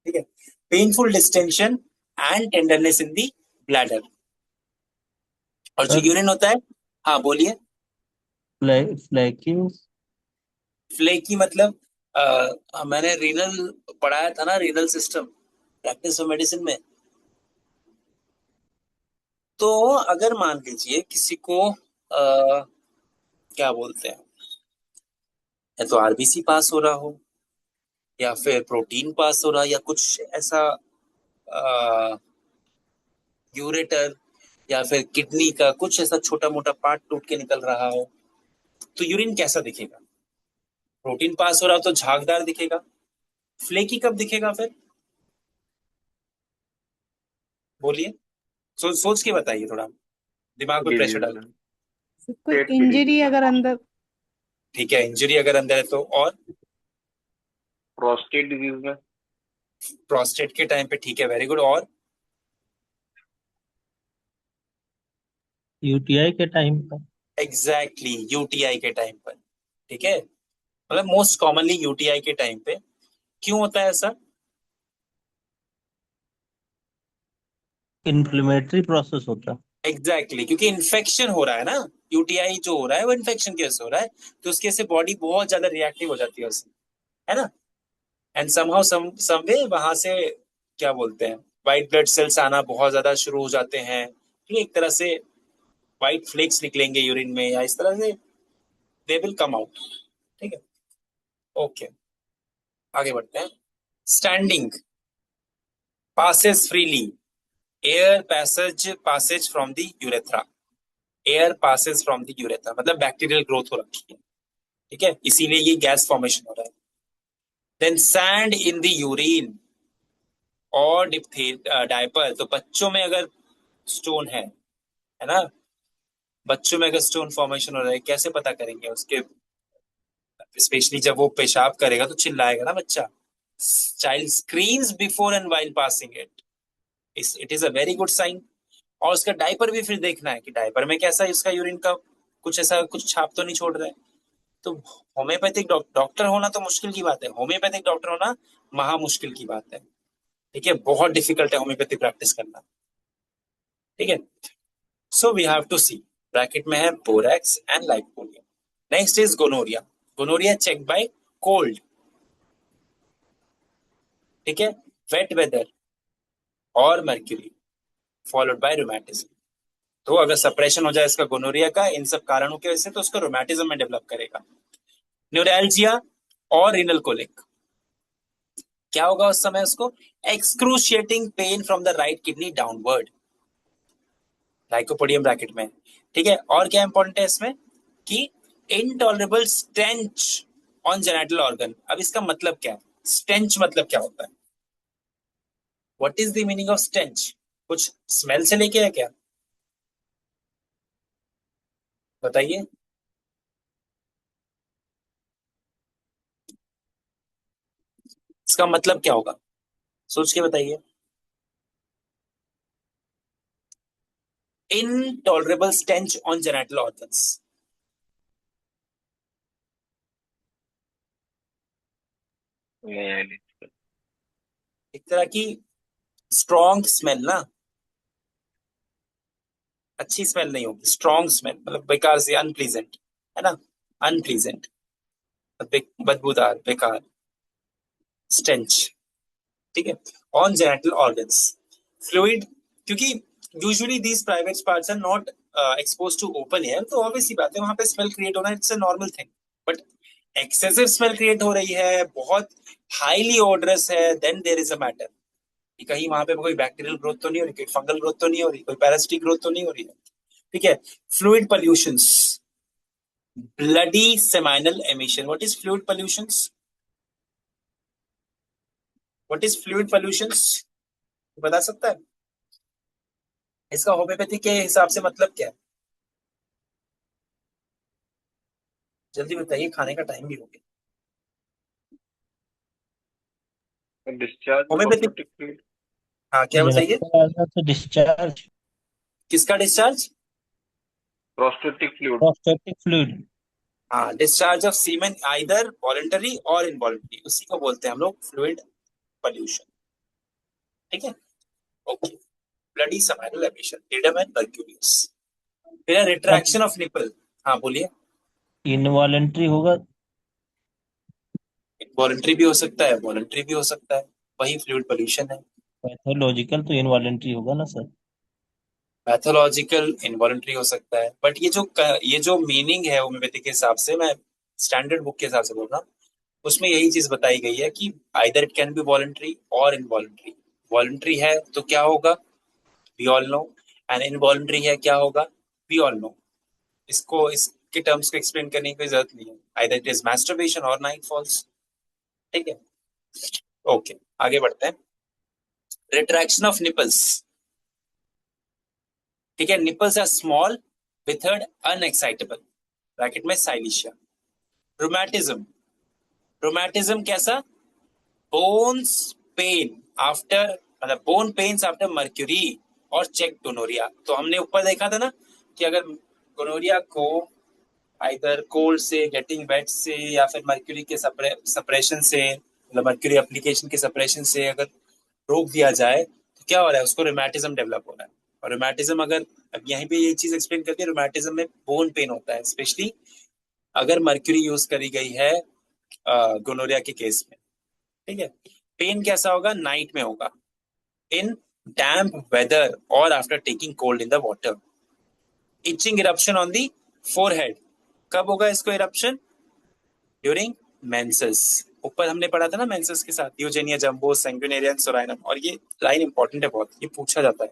ठीक है। Painful distension and tenderness in the bladder, और जो यूरिन होता है, हाँ बोलिए। फ्लैकी, फ्लेकी मतलब मैंने रीनल पढ़ाया था ना, renal system practice of medicine में। तो अगर मान लीजिए किसी को क्या बोलते हैं, या तो आरबीसी पास हो रहा हो, या फिर प्रोटीन पास हो रहा, या कुछ ऐसा यूरेटर, या फिर किडनी का कुछ ऐसा छोटा मोटा पार्ट टूट के निकल रहा हो, तो यूरिन कैसा दिखेगा, प्रोटीन पास हो रहा हो तो झागदार दिखेगा, फ्लेकी कब दिखेगा फिर, बोलिए, सोच के बताइए, थोड़ा दिमाग पे प्रेशर डाल। कोई इंजरी अगर अंदर, ठीक है, इंजरी अगर अंदर है तो, और प्रोस्टेट डिजीज में, प्रोस्टेट के टाइम पे, ठीक है, वेरी गुड। और यूटीआई के टाइम पर, एग्जैक्टली यूटीआई के टाइम पर, ठीक है, मतलब मोस्ट कॉमनली यूटीआई के टाइम पे। क्यों होता है ऐसा, इन्फ्लेमेटरी प्रोसेस होता है। एग्जैक्टली, क्योंकि इन्फेक्शन हो रहा है ना, यूटीआई जो हो रहा है वो इन्फेक्शन की वजह से हो रहा है, तो उसकी वजह से बॉडी बहुत ज्यादा रिएक्टिव हो जाती है उससे, है ना। एंड समहाउ सम वे वहां से क्या बोलते हैं, व्हाइट ब्लड सेल्स आना बहुत ज्यादा शुरू हो जाते हैं, ठीक है, एक तरह से व्हाइट फ्लेक्स निकलेंगे यूरिन में, या इस तरह से दे विल कम आउट, ठीक है। ओके, आगे बढ़ते हैं। Standing passes freely, air passage from the urethra, air passes from the urethra, मतलब बैक्टीरियल ग्रोथ हो रखी है, ठीक है, इसीलिए ये गैस फॉर्मेशन हो रहा है। Then sand in the urine और डायपर, तो बच्चों में अगर स्टोन है ना, बच्चों में अगर स्टोन फॉर्मेशन हो रहा है, कैसे पता करेंगे उसके, स्पेशली जब वो पेशाब करेगा तो चिल्लाएगा ना बच्चा, child screams before and while passing it, it is a very good sign. और उसका डायपर भी फिर देखना है कि डायपर में कैसा है, उसका यूरिन का कुछ ऐसा कुछ छाप तो नहीं छोड़ रहा है। तो होम्योपैथिक डॉक्टर होना तो मुश्किल की बात है, होम्योपैथिक डॉक्टर होना महा मुश्किल की बात है, ठीक है, बहुत डिफिकल्ट है होम्योपैथिक प्रैक्टिस करना, ठीक है। So we have to see, bracket में है borax and lycopodium. Next is gonorrhoea, gonorrhoea check by cold, ठीक है, वेट वेदर और मर्क्यूरी फॉलोड बाय रोमैटिज्म। तो अगर सप्रेशन हो जाए इसका गोनोरिया का इन सब कारणों की वजह से, तो उसको रोमैटिज्म में डेवलप करेगा। न्यूरैल्जिया और रीनल कोलिक, क्या होगा उस समय उसको, excruciating pen from the right kidney downward, lycopodium bracket में, ठीक है। और क्या इंपॉर्टेंट है इसमें कि intolerable stench on genital organ. अब इसका मतलब क्या है, स्टेंच मतलब क्या होता है, what is the meaning of stench, कुछ स्मेल से लेके है क्या, बताइए। इसका मतलब क्या होगा, सोच के बताइए। Intolerable stench on genital organs, नहीं, एक तरह की स्ट्रॉन्ग स्मेल ना, अच्छी स्मेल नहीं होगी, स्ट्रॉन्ग स्मेल मतलब बेकार से, अनप्लीजेंट, है ना, अनप्लीजेंट, बदबूदार, बेकार, स्टेंच, ठीक है, ऑन जेनिटल ऑर्गन्स, फ्लूइड, क्योंकि usually these private parts are not expose to open air, तो ऑब्वियसली बात है वहां पे स्मेल क्रिएट होना, it's a normal thing. But excessive smell create हो रही है, बहुत हाईली ऑर्डरस है, then there is a matter कि कहीं वहां पे कोई बैक्टीरियल ग्रोथ तो नहीं हो रही, कोई फंगल ग्रोथ तो नहीं हो रही, कोई पैरासिटिक ग्रोथ तो नहीं हो रही है, ठीक है। Fluid pollutions, bloody seminal emission. What is fluid pollutions? What is fluid pollutions? बता सकता है इसका होम्योपैथी के हिसाब से मतलब क्या है, जल्दी बताइए, खाने का टाइम भी हो गया। डिस्चार्ज होम्योपैथिक, प्रोस्टेटिक फ्लूइड, हाँ क्या मुझे बताइए, लगता है ऐसा तो डिस्चार्ज, किसका discharge, prostatic fluid, prostatic fluid. हाँ, discharge of semen either voluntary और इनवॉलंटरी, उसी को बोलते हैं हम लोग फ्लूइड पोल्यूशन, ठीक है। Okay, bloody seminal emission, idem and mercurius, फिर रिट्रैक्शन ऑफ निपल, हाँ बोलिए। इनवॉलेंट्री होगा। वॉलंटरी भी हो सकता है, वॉलंटरी भी हो सकता है, वही फ्लूइड पोल्यूशन है। पैथोलॉजिकल तो इनवॉलेंट्री होगा ना सर। पैथोलॉजिकल इनवॉलंटरी हो सकता है, बट ये जो मीनिंग है होम्योपैथी के हिसाब से, मैं स्टैंडर्ड बुक के हिसाब से बोल रहा हूँ, उसमें यही चीज बताई गई है कि either it can be voluntary और इनवॉलंटरी। वॉलंटरी है तो क्या होगा, we all know, and involuntary है क्या होगा, वी ऑल नो। इसको इसके टर्म्स को एक्सप्लेन करने की कोई जरूरत नहीं है, आइदर इट इज मैस्टरबेशन और नाइट फॉल्स, ठीक है। ओके, आगे बढ़ते हैं। रिट्रैक्शन ऑफ निपल्स, ठीक है, nipples are small, withered, अनएक्साइटेबल, bracket में साइलिशिया। रोमैटिज्म, रोमैटिज्म कैसा, बोन्स पेन आफ्टर, मतलब बोन पेन्स आफ्टर मर्क्यूरी और चेक गोनोरिया। तो हमने ऊपर देखा था ना कि अगर गोनोरिया को आइदर कोल्ड से, गेटिंग वेट से, या फिर मर्क्यूरी के सप्रेशन से, मतलब मर्क्यूरी एप्लीकेशन के सप्रेशन से अगर रोक दिया जाए, तो क्या हो रहा है, उसको रोमैटिज्म डेवलप हो रहा है, और रोमैटिज्म, अगर अब यहीं पे ये चीज एक्सप्लेन करती है, रोमैटिज्म में बोन पेन होता है, स्पेशली अगर मर्क्यूरी यूज करी गई है गोनोरिया के केस में। ठीक है, पेन कैसा होगा? नाइट में होगा, इन डैम्प वेदर और after taking cold in the water. Itching eruption on the forehead, कब होगा इसको इरप्शन? During menses. ऊपर हमने पढ़ा था ना मेंसेस के साथ, यूजेनिया जंबो, सैंग्विनेरियम, सोराइनम। और ये लाइन इंपॉर्टेंट है बहुत, ये पूछा जाता है,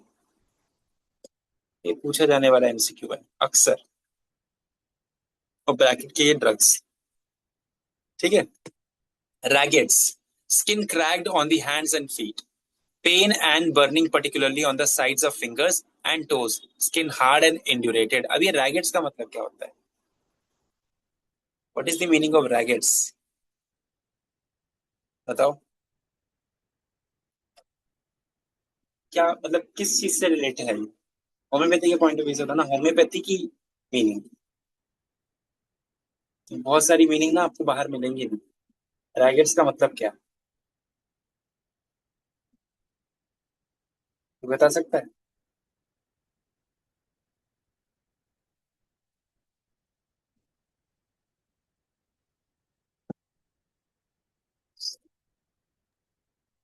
ये पूछा जाने वाला एमसीक्यू है अक्सर। और ब्रैकेट के ये ड्रग्स। ठीक है, rhagades, skin cracked on the hands and feet, pain and burning particularly on the sides of fingers and toes, skin hard and indurated। अब ये रैगेट्स का मतलब क्या होता है? What is the meaning of raggets? बताओ, क्या मतलब, किस चीज से रिलेटेड है ये? होम्योपैथी के पॉइंट ऑफ व्यू से था ना, होम्योपैथी की मीनिंग। बहुत सारी मीनिंग ना आपको बाहर मिलेंगी नहीं। रैगेट्स का मतलब क्या, तो बता सकता है?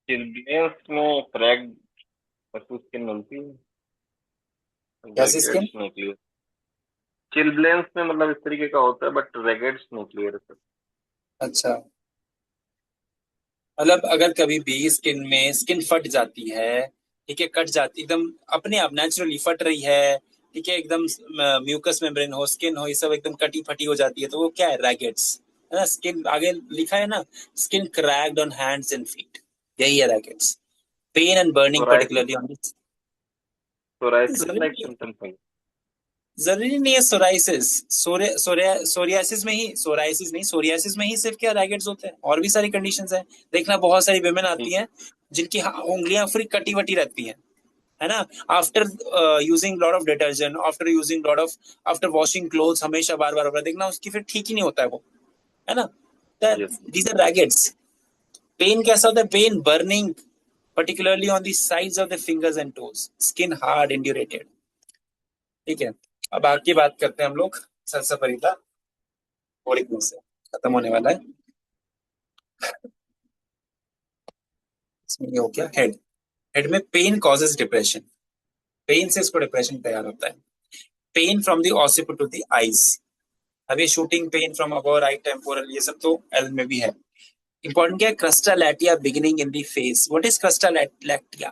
चिल्ड्रेंस में क्रैक स्किन मिलती है, कैसी स्किन? रैगेट्स नहीं क्लियर। चिल्ड्रेंस में मतलब इस तरीके का होता है, बट रैगेट्स नहीं क्लियर है। अच्छा, मतलब अगर कभी भी स्किन में स्किन फट जाती है, ठीक है, कट जाती एकदम अपने आप नेचुरली फट रही है, ठीक है, एकदम म्यूकस मेम्ब्रेन हो, स्किन हो, ये सब एकदम कटी फटी हो जाती है, तो वो क्या है? रैगेट्स, है ना। स्किन आगे लिखा है ना, skin cracked on hands and feet, यही है rhagades. Pain and burning psoriasis, particularly on this. Psoriasis जरूरी लाइक नहीं है, सिम्टम्स है। जरूरी नहीं है सोराइसिस। सोरियासिस में ही, सोराइसिस नहीं, सोरियासिस में ही सिर्फ क्या रैगेट्स होते हैं? और भी सारी कंडीशंस हैं। देखना, बहुत सारी विमेन आती हैं जिनकी उंगलियां पूरी कटी वटी रहती हैं, है ना। After using lot of detergent, after using lot of, after washing clothes, हमेशा बार बार देखना, उसकी फिर ठीक ही नहीं होता है वो, है ना। Yes. These are rhagades. Pain कैसा होता है? Pain burning particularly on the sides of the fingers and toes, skin hard indurated। ठीक है, अब आगे बात करते हैं हम लोग सल्सापरिता और में से खत्म होने वाला है। इसमें ये हो गया हेड। हेड में पेन कॉजेज डिप्रेशन, पेन से इसको डिप्रेशन तैयार होता है। Pain from the occiput to the eyes, अब ये shooting pain from above right temporal, ये सब तो एल में भी है। इंपॉर्टेंट क्या है? Crusta lactea beginning in the face. What is crusta lactea?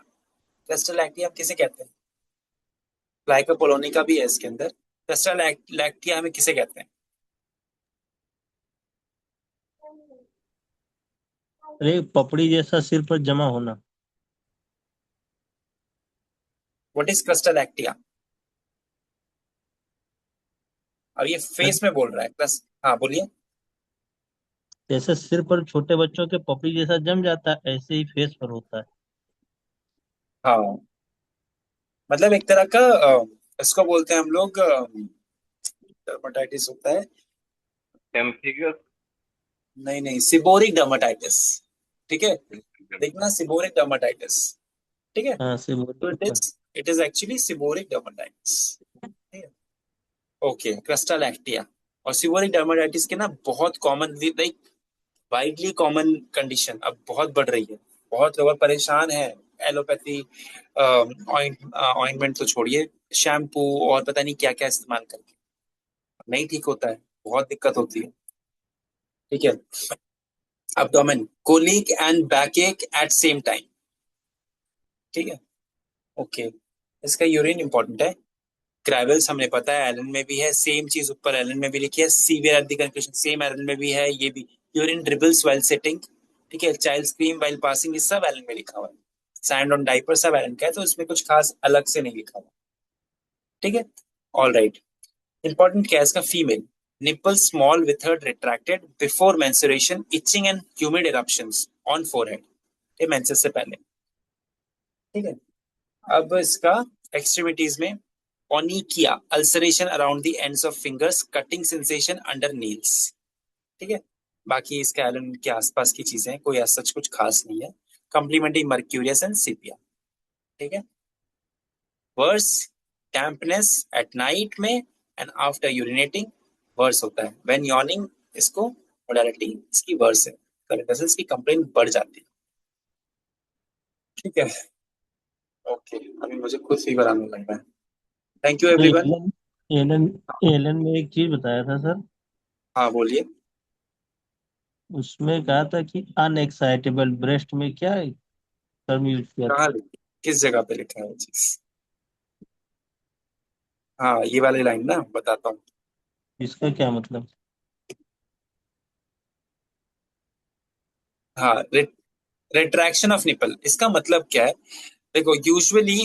Crusta lactea आप किसे कहते हैं? ग्लाइकोपोलोनिका भी है इसके अंदर। क्रस्टालैटिया हमें किसे कहते हैं? अरे पपड़ी जैसा सिर पर जमा होना। What is crusta lactea? अब ये फेस में बोल रहा है प्लस। हाँ बोलिए। जैसे सिर पर छोटे बच्चों के पपड़ी जैसा जम जाता है, ऐसे ही फेस पर होता है। हाँ, मतलब एक तरह का इसको बोलते हैं हम लोग, डर्माटाइटिस होता है। पेम्फिगस। नहीं नहीं, सिबोरिक डर्माटाइटिस। ठीक है, देखना, सिबोरिक डर्माटाइटिस। ठीक है, हाँ, से तो बोल। It is actually seborrhoeic dermatitis. ठीक है, ओके, क्रस्टालैक्टिया और सिबोरिक डर्माटाइटिस के ना बहुत common, like widely common condition अब बहुत बढ़ रही है। बहुत लोग परेशान है। एलोपैथी ऑइंटमेंट तो छोड़िए, शैम्पू और पता नहीं क्या क्या इस्तेमाल करके नहीं ठीक होता है, बहुत दिक्कत होती है। ठीक है, abdomen, colic and backache at same time। ठीक है, ओके, इसका यूरिन इंपॉर्टेंट है। ग्रेवल्स हमने पता है, एलन में भी है, सेम चीज ऊपर एलन में भी लिखी है। Severe at the conclusion, same Allen में भी है ये भी। यूरिन ड्रिबल्स व्हाइल सिटिंग, ठीक है, चाइल्ड स्क्रीम व्हाइल पासिंग, ये सब एलन में लिखा हुआ है। सैंड ऑन डाइपर सब एलन का है, तो इसमें कुछ खास अलग से नहीं लिखा हुआ। ठीक है, ऑल राइट। इंपॉर्टेंट क्या है इसका? Female, nipple small with her retracted before menstruation, itching and humid eruptions on forehead, ये मेंसेस से पहले। ठीक है, अब इसका एक्सट्रीमिटीज में onychia, ulceration around the ends of fingers, cutting sensation under nails. ठीक है, बाकी इसके एलन के आसपास की चीजें कोई ऐसा सच कुछ खास नहीं है। Complementary mercurius and सिपिया। ठीक है, वर्स डैम्पनेस एट नाइट में एंड आफ्टर यूरिनेटिंग वर्स होता है। व्हेन यॉर्निंग इसको मोडालिटी इसकी वर्स है, वेसल्स की कंप्लेंट बढ़ जाती है। ठीक है, ओके, अभी मुझे खुद फीवर आने लग रहा है। थैंक यू तो एवरीवन। एलन एलन एलन में एक चीज बताया था सर, हाँ बोलिए। उसमें कहा था कि अनएक्साइटेबल ब्रेस्ट में क्या टर्म यूज किया था? कहाँ लिखी, किस जगह पे लिखा है वो चीज? हाँ ये वाली लाइन ना, बताता हूँ। इसका क्या मतलब? हाँ, रिट्रैक्शन ऑफ निपल, इसका मतलब क्या है? देखो यूजुअली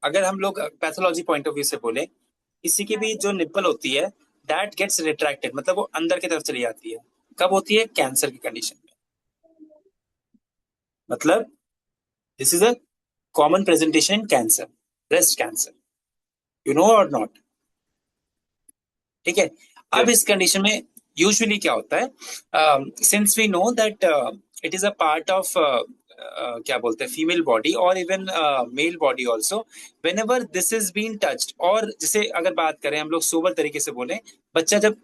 अगर हम लोग पैथोलॉजी पॉइंट ऑफ व्यू से बोले, किसी की भी जो निपल होती है दैट गेट्स रिट्रैक्टेड, मतलब वो अंदर की तरफ चली जाती है। कब होती है? कैंसर की कंडीशन में। मतलब this is a common presentation in cancer, breast cancer, you know और नॉट। ठीक है, अब Yes. इस कंडीशन में यूजुअली क्या होता है, since we know that it is a part of क्या बोलते हैं फीमेल बॉडी और even male body also, whenever this is been touched, और जैसे अगर बात करें हम लोग सोबर तरीके से बोले, बच्चा जब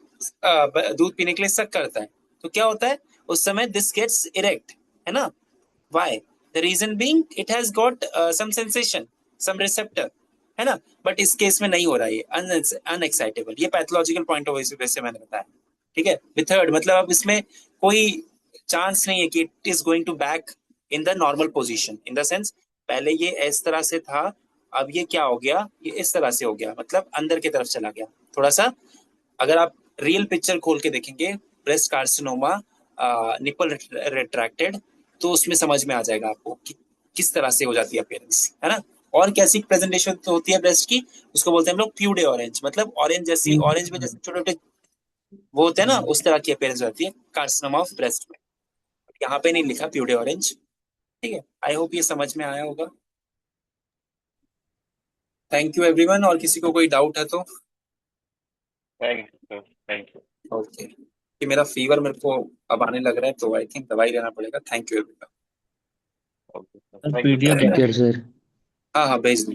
दूध पीने के लिए सक करता है तो क्या होता है उस समय? दिस गेट्स इरेक्ट, है ना? Why? The reason being it has got some sensation, some receptor, है ना? बट इस केस में नहीं हो रहा है, ये अनएक्साइटेबल। ये पैथोलॉजिकल पॉइंट ऑफ व्यू से मैंने बताया। ठीक है, विथर्ड मतलब अब इसमें कोई चांस नहीं है कि it is going to back in the normal position, in the sense पहले ये इस तरह से था, अब ये क्या हो गया? ये इस तरह से हो गया, मतलब अंदर की तरफ चला गया थोड़ा सा। अगर आप रियल पिक्चर खोल के देखेंगे, ब्रेस्ट कार्सिनोमा, निपल रिट्रैक्टेड, तो उसमें समझ में आ जाएगा आपको कि किस तरह से हो जाती है अपीयरेंस, है ना? और कैसी प्रेजेंटेशन तो होती है ब्रेस्ट की, उसको बोलते हैं हम लोग प्यूडे ऑरेंज, मतलब ऑरेंज जैसी, ऑरेंज में जैसे छोटे छोटे वो होते हैं ना, उस तरह की अपीयरेंस होती है कार्सिनोमा ऑफ ब्रेस्ट में। यहाँ पे नहीं लिखा प्यूडे ऑरेंज। ठीक है, आई होप ये समझ में आया होगा। थैंक यू एवरीवन, और किसी को कोई डाउट है तो? Thank you, sir. Thank you. Okay, कि मेरा फीवर मेरे को अब आने लग रहा है तो आई थिंक दवाई लेना पड़ेगा। Thank you everyone. Okay, sir. Sir Thank you, sir. PDF take care sir. हाँ हाँ भेज दूँ।